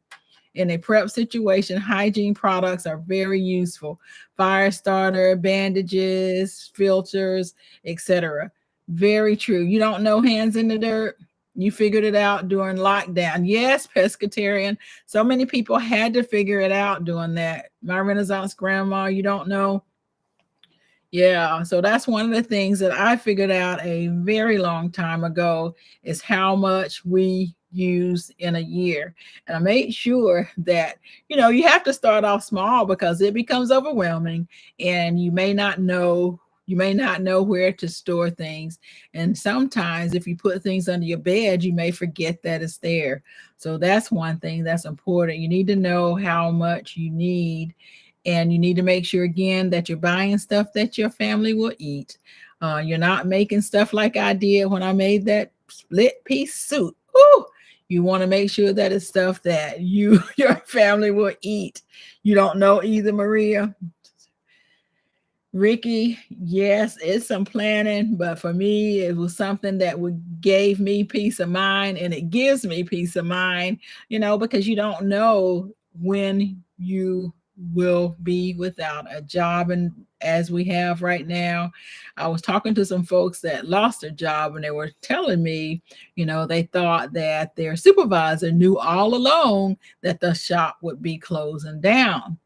In a prep situation, hygiene products are very useful. Fire starter, bandages, filters, etc. Very true. You don't know hands in the dirt? You figured it out during lockdown. Yes, pescatarian. So many people had to figure it out doing that. My Renaissance grandma, you don't know? Yeah, so that's one of the things that I figured out a very long time ago, is how much we use in a year. And I made sure that, you have to start off small, because it becomes overwhelming and you may not know where to store things. And sometimes if you put things under your bed, you may forget that it's there. So that's one thing that's important. You need to know how much you need. And you need to make sure, again, that you're buying stuff that your family will eat. You're not making stuff like I did when I made that split piece soup. Ooh, you want to make sure that it's stuff that your family will eat. You don't know either, Maria? Ricky, yes, it's some planning, but for me, it was something that would gave me peace of mind, and it gives me peace of mind, because you don't know when you will be without a job. And as we have right now, I was talking to some folks that lost their job, and they were telling me, they thought that their supervisor knew all along that the shop would be closing down.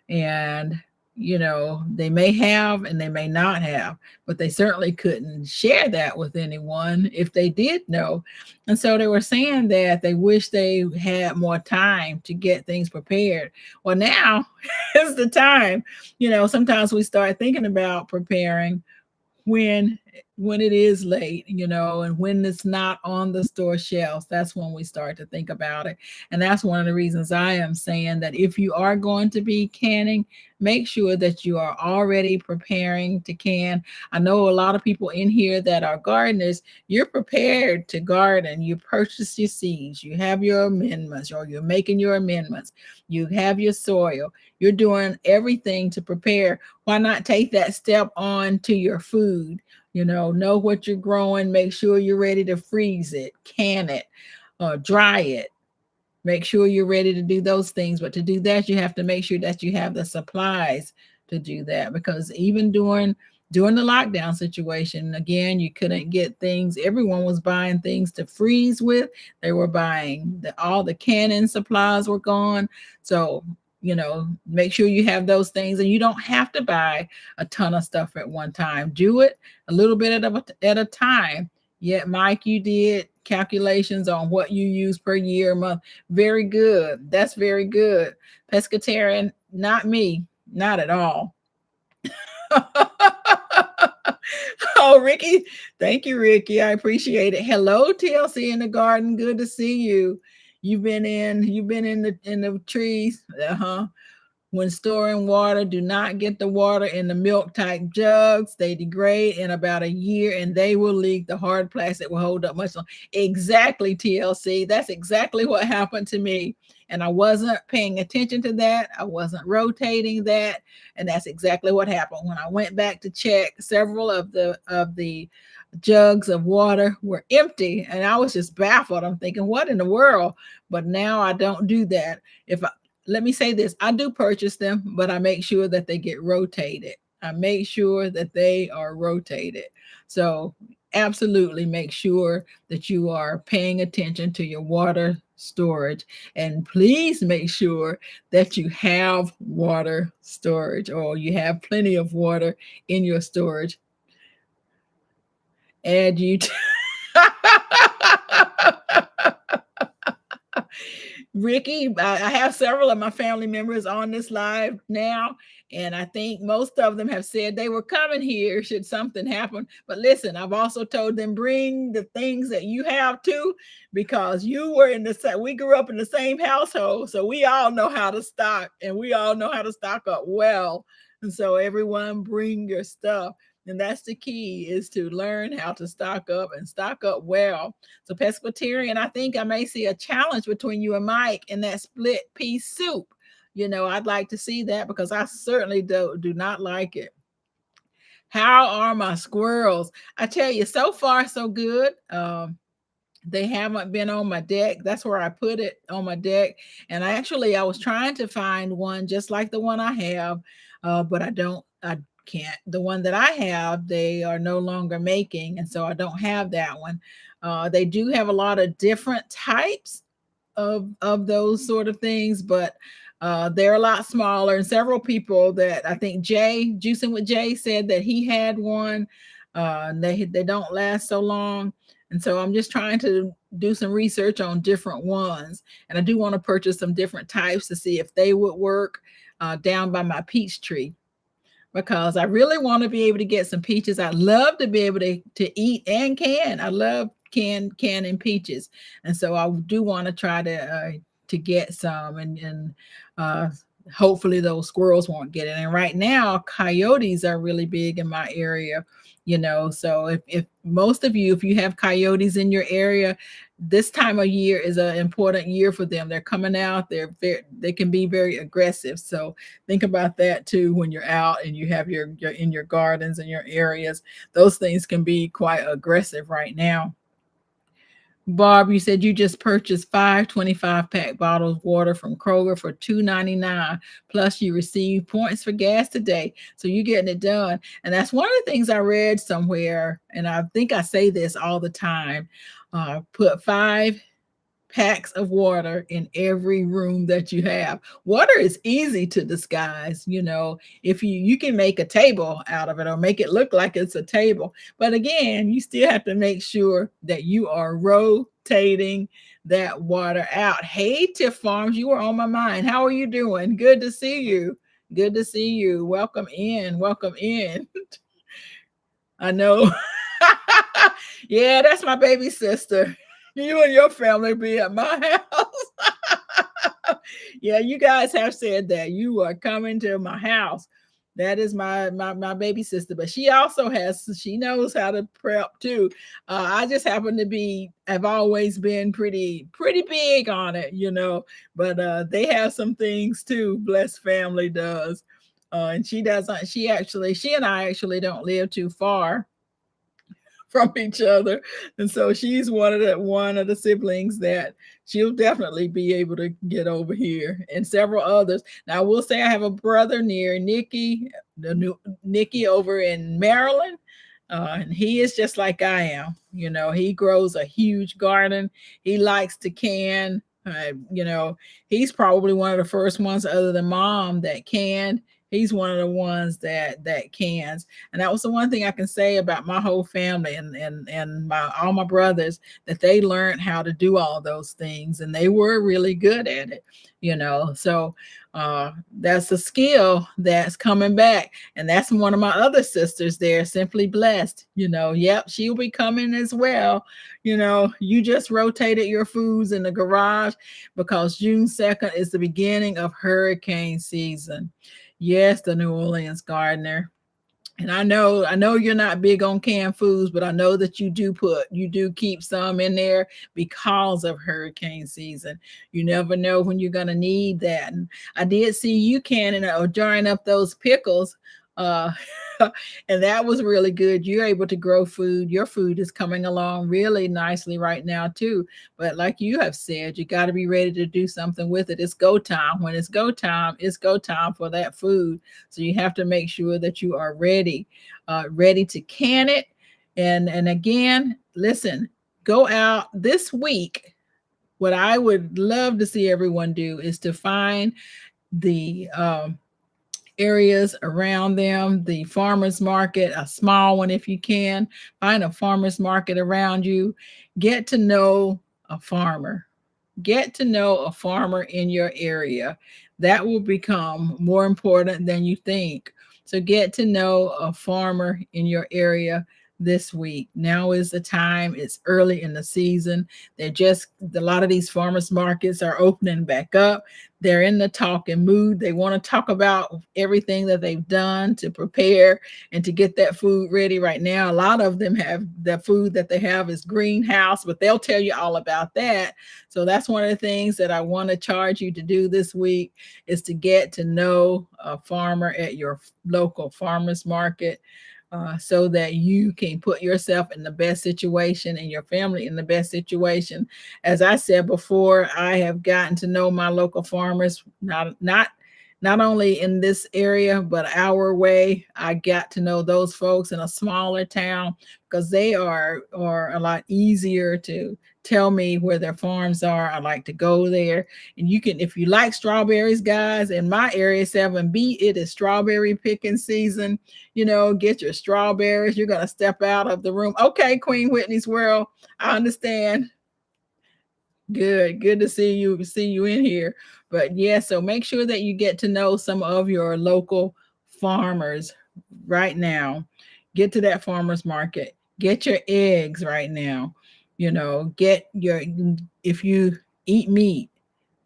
And they may have and they may not have, but they certainly couldn't share that with anyone if they did know. And so they were saying that they wish they had more time to get things prepared. Well, now is the time. Sometimes we start thinking about preparing when when it is late, and when it's not on the store shelves. That's when we start to think about it. And that's one of the reasons I am saying that if you are going to be canning, make sure that you are already preparing to can. I know a lot of people in here that are gardeners. You're prepared to garden. You purchase your seeds, you have your amendments, or you're making your amendments, you have your soil, you're doing everything to prepare. Why not take that step on to your food? Know what you're growing, make sure you're ready to freeze it, can it, dry it. Make sure you're ready to do those things. But to do that, you have to make sure that you have the supplies to do that, because even during the lockdown situation, again, you couldn't get things. Everyone was buying things to freeze with. They were buying all the canning supplies were gone. So make sure you have those things, and you don't have to buy a ton of stuff at one time. Do it a little bit at a time. Yet, Mike, you did calculations on what you use per year, month. Very good. That's very good. Pescatarian, not me, not at all. Oh, Ricky, thank you, Ricky. I appreciate it. Hello, TLC in the garden. Good to see you. You've been in the trees. Uh-huh. When storing water, do not get the water in the milk type jugs. They degrade in about a year and they will leak. The hard plastic will hold up much longer. Exactly, TLC. That's exactly what happened to me. And I wasn't paying attention to that. I wasn't rotating that. And that's exactly what happened. When I went back to check, several of the jugs of water were empty. And I was just baffled. I'm thinking, what in the world? But now I don't do that. Let me say this, I do purchase them, but I make sure that they get rotated. I make sure that they are rotated. So absolutely make sure that you are paying attention to your water storage, and please make sure that you have water storage, or you have plenty of water in your storage. Add you to Ricky, I have several of my family members on this live now, and I think most of them have said they were coming here should something happen. But listen, I've also told them bring the things that you have too, because we grew up in the same household, so we all know how to stock, and we all know how to stock up well. And so everyone bring your stuff. And that's the key, is to learn how to stock up and stock up well. So pescatarian, I think I may see a challenge between you and Mike in that split pea soup. I'd like to see that, because I certainly do not like it. How are my squirrels? I tell you, so far so good. They haven't been on my deck. That's where I put it, on my deck. And I was trying to find one just like the one I have, but I can't. The one that I have, they are no longer making, and so I don't have that one. They do have a lot of different types of those sort of things, but they're a lot smaller. And several people that I think Juicing with Jay, said that he had one. They don't last so long. And so I'm just trying to do some research on different ones. And I do want to purchase some different types to see if they would work down by my peach tree, because I really want to be able to get some peaches. I love to be able to eat and can. I love canning peaches. And so I do want to try to get some, and hopefully those squirrels won't get it. And right now, coyotes are really big in my area. So if most of you, if you have coyotes in your area, this time of year is an important year for them. They're coming out. They can be very aggressive. So think about that too when you're out and you have your in your gardens and your areas. Those things can be quite aggressive right now. Barb, you said you just purchased 5 25-pack bottles of water from Kroger for $2.99. Plus, you received points for gas today. So you're getting it done. And that's one of the things I read somewhere. And I think I say this all the time. Put 5 packs of water in every room that you have. Water is easy to disguise, if you can make a table out of it or make it look like it's a table. But again, you still have to make sure that you are rotating that water out. Hey, Tiff Farms, you were on my mind. How are you doing? Good to see you. Good to see you. Welcome in. Welcome in. I know. Yeah, that's my baby sister. You and your family be at my house. Yeah, you guys have said that you are coming to my house. That is my baby sister, but she knows how to prep too. I just happen to have always been pretty big on it, But they have some things too. Blessed family does, and she doesn't. She and I actually don't live too far from each other. And so she's one of the siblings that she'll definitely be able to get over here, and several others. Now I will say I have a brother near Nikki over in Maryland. And he is just like I am. He grows a huge garden. He likes to can. He's probably one of the first ones, other than mom, that canned. He's one of the ones that cans. And that was the one thing I can say about my whole family and all my brothers, that they learned how to do all those things, and they were really good at it. So that's a skill that's coming back. And that's one of my other sisters there, Simply Blessed. Yep, she'll be coming as well. You just rotated your foods in the garage because June 2nd is the beginning of hurricane season. Yes, the New Orleans gardener. And I know you're not big on canned foods, but I know that you do keep some in there because of hurricane season. You never know when you're gonna need that. And I did see you canning or jarring up those pickles. Uh and that was really good. You're able to grow food. Your food is coming along really nicely right now too. But like you have said, you got to be ready to do something with it. It's go time. When it's go time for that food. So you have to make sure that you are ready to can it. And again, listen, go out this week. What I would love to see everyone do is to find the areas around them, the farmers market, a small one if you can. Find a farmers market around you. Get to know a farmer. Get to know a farmer in your area. That will become more important than you think. So get to know a farmer in your area this week. Now is the time. It's early in the season. A lot of these farmers markets are opening back up. They're in the talking mood. They want to talk about everything that they've done to prepare and to get that food ready right now. A lot of them have the food that they have is greenhouse, but they'll tell you all about that. So that's one of the things that I want to charge you to do this week is to get to know a farmer at your local farmers market. So that you can put yourself in the best situation and your family in the best situation. As I said before, I have gotten to know my local farmers, not only in this area, but our way. I got to know those folks in a smaller town because they are a lot easier to tell me where their farms are. I like to go there. And you can, if you like strawberries, guys, in my area 7B, it is strawberry picking season. Get your strawberries. You're going to step out of the room. Okay, Queen Whitney's World, I understand. Good to see you in here. But yeah, so make sure that you get to know some of your local farmers right now. Get to that farmers market. Get your eggs right now. If you eat meat,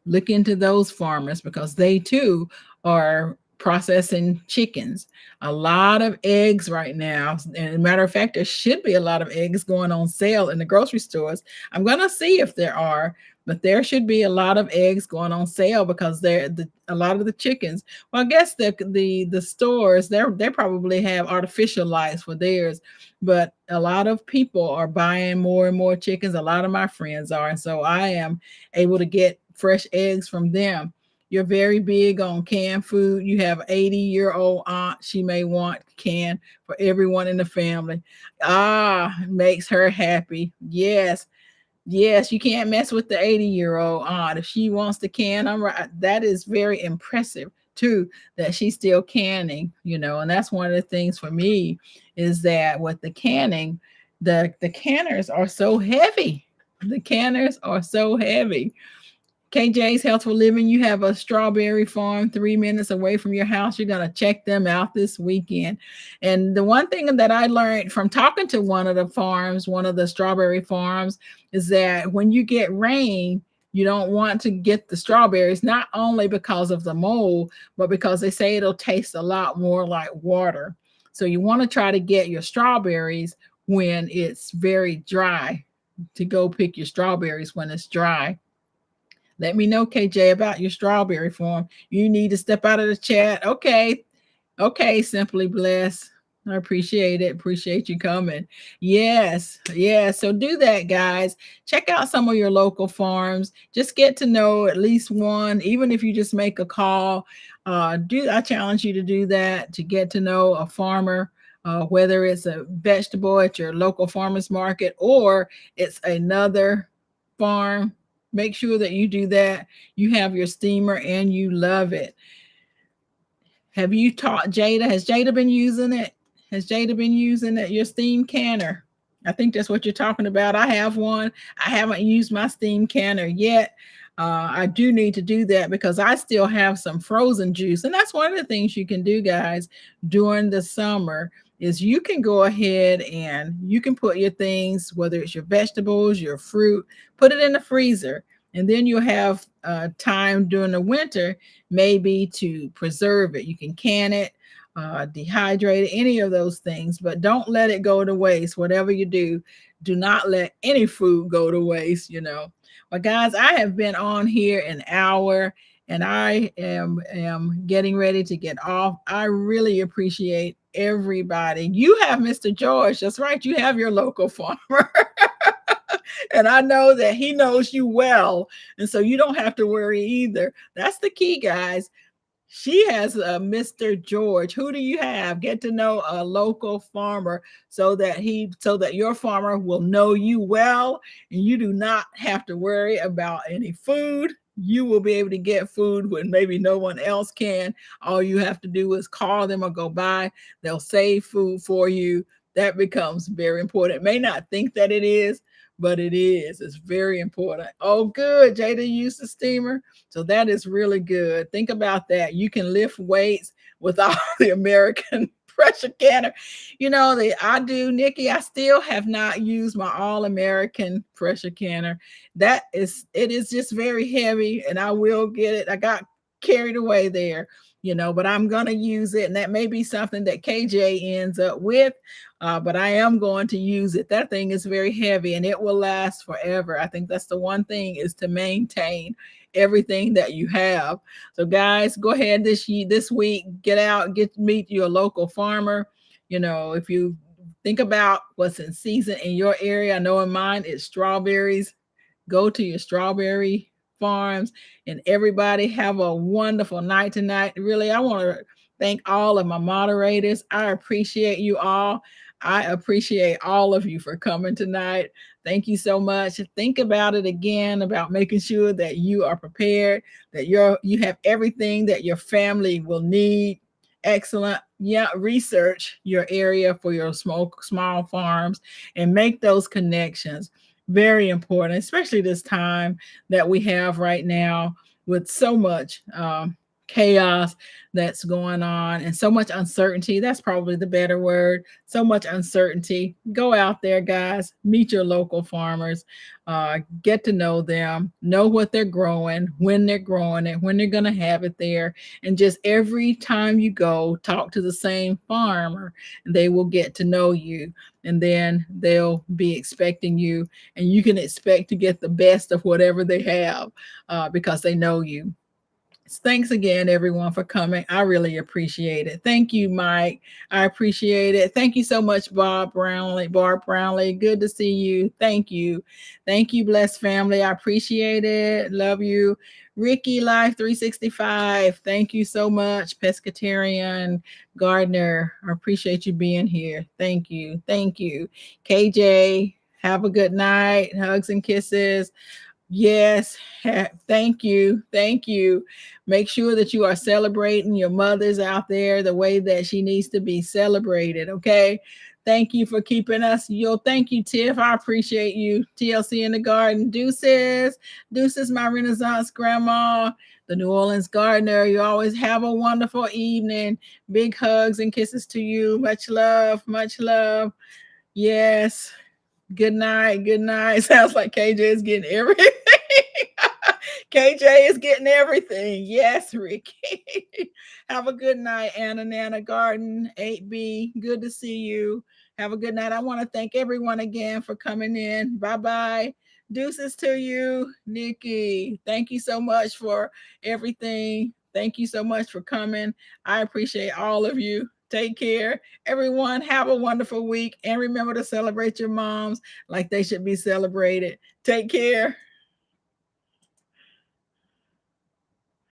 look into those farmers because they too are processing chickens. A lot of eggs right now. And as a matter of fact, there should be a lot of eggs going on sale in the grocery stores. I'm going to see if there are, but there should be a lot of eggs going on sale because a lot of the chickens. Well, I guess the stores they probably have artificial lights for theirs, but a lot of people are buying more and more chickens. A lot of my friends are, and so I am able to get fresh eggs from them. You're very big on canned food. You have 80-year-old aunt. She may want canned for everyone in the family. Ah, makes her happy. Yes. Yes, you can't mess with the 80-year-old aunt. If she wants to can, I'm right. That is very impressive too, that she's still canning, and that's one of the things for me is that with the canning, the canners are so heavy. The canners are so heavy. KJ's Healthful Living, you have a strawberry farm 3 minutes away from your house. You're going to check them out this weekend. And the one thing that I learned from talking to one of the farms, one of the strawberry farms, is that when you get rain, you don't want to get the strawberries, not only because of the mold, but because they say it'll taste a lot more like water. So you want to try to get your strawberries when it's very dry, to go pick your strawberries when it's dry. Let me know, KJ, about your strawberry farm. You need to step out of the chat. Okay. Okay, Simply Blessed. I appreciate it. Appreciate you coming. Yes. Yes. So do that, guys. Check out some of your local farms. Just get to know at least one, even if you just make a call. I challenge you to do that, to get to know a farmer, whether it's a vegetable at your local farmers market or it's another farm. Make sure that you do that. You have your steamer and you love it. Have you taught Jada? Has Jada been using it? Has Jada been using it? Your steam canner. I think that's what you're talking about. I have one. I haven't used my steam canner yet. I do need to do that because I still have some frozen juice. And that's one of the things you can do, guys, during the summer is you can go ahead and you can put your things, whether it's your vegetables, your fruit, put it in the freezer. And then you'll have time during the winter maybe to preserve it. You can can it, dehydrate it, any of those things, but don't let it go to waste. Whatever you do not let any food go to waste, Well, guys, I have been on here an hour and I am getting ready to get off. I really appreciate everybody. You have Mr. George. That's right. You have your local farmer. And I know that he knows you well. And so you don't have to worry either. That's the key, guys. She has a Mr. George. Who do you have? Get to know a local farmer so that your farmer will know you well and you do not have to worry about any food. You will be able to get food when maybe no one else can. All you have to do is call them or go by. They'll save food for you. That becomes very important. It may not think that it is, but it is. It's very important. Oh, good. Jada used the steamer. So that is really good. Think about that. You can lift weights without the American pressure canner. I do, Nikki. I still have not used my all-American pressure canner. It is just very heavy, and I will get it. I got carried away there. But I'm going to use it. And that may be something that KJ ends up with, but I am going to use it. That thing is very heavy and it will last forever. I think that's the one thing, is to maintain everything that you have. So guys, go ahead this week, get out, meet your local farmer. If you think about what's in season in your area, I know in mine it's strawberries. Go to your strawberry farms, and everybody have a wonderful night tonight. Really, I want to thank all of my moderators. I appreciate you all. I appreciate all of you for coming tonight. Thank you so much. Think about it again, about making sure that you are prepared, that you have everything that your family will need. Excellent. Yeah, research your area for your small farms and make those connections. Very important, especially this time that we have right now with so much chaos that's going on and so much uncertainty. That's probably the better word. So much uncertainty. Go out there, guys. Meet your local farmers. Get to know them. Know what they're growing, when they're growing it, when they're going to have it there. And just every time you go, talk to the same farmer. And they will get to know you. And then they'll be expecting you. And you can expect to get the best of whatever they have because they know you. Thanks again, everyone, for coming. I really appreciate it. Thank you, Mike. I appreciate it. Thank you so much, Bob Brownlee. Barb Brownlee, good to see you. Thank you. Thank you, blessed family. I appreciate it. Love you. Ricky Life 365. Thank you so much, Pescatarian Gardner. I appreciate you being here. Thank you. Thank you. KJ, have a good night. Hugs and kisses. Yes, thank you. Thank you. Make sure that you are celebrating your mother's out there the way that she needs to be celebrated, okay? Thank you for keeping us. Thank you, Tiff. I appreciate you. TLC in the garden. Deuces. Deuces, my Renaissance grandma. The New Orleans gardener. You always have a wonderful evening. Big hugs and kisses to you. Much love. Much love. Yes. Good night. Good night. Sounds like KJ is getting everything. KJ is getting everything. Yes, Ricky. Have a good night, Anna Nana Garden, 8B. Good to see you. Have a good night. I want to thank everyone again for coming in. Bye bye. Deuces to you, Nikki. Thank you so much for everything. Thank you so much for coming. I appreciate all of you. Take care. Everyone, have a wonderful week. And remember to celebrate your moms like they should be celebrated. Take care.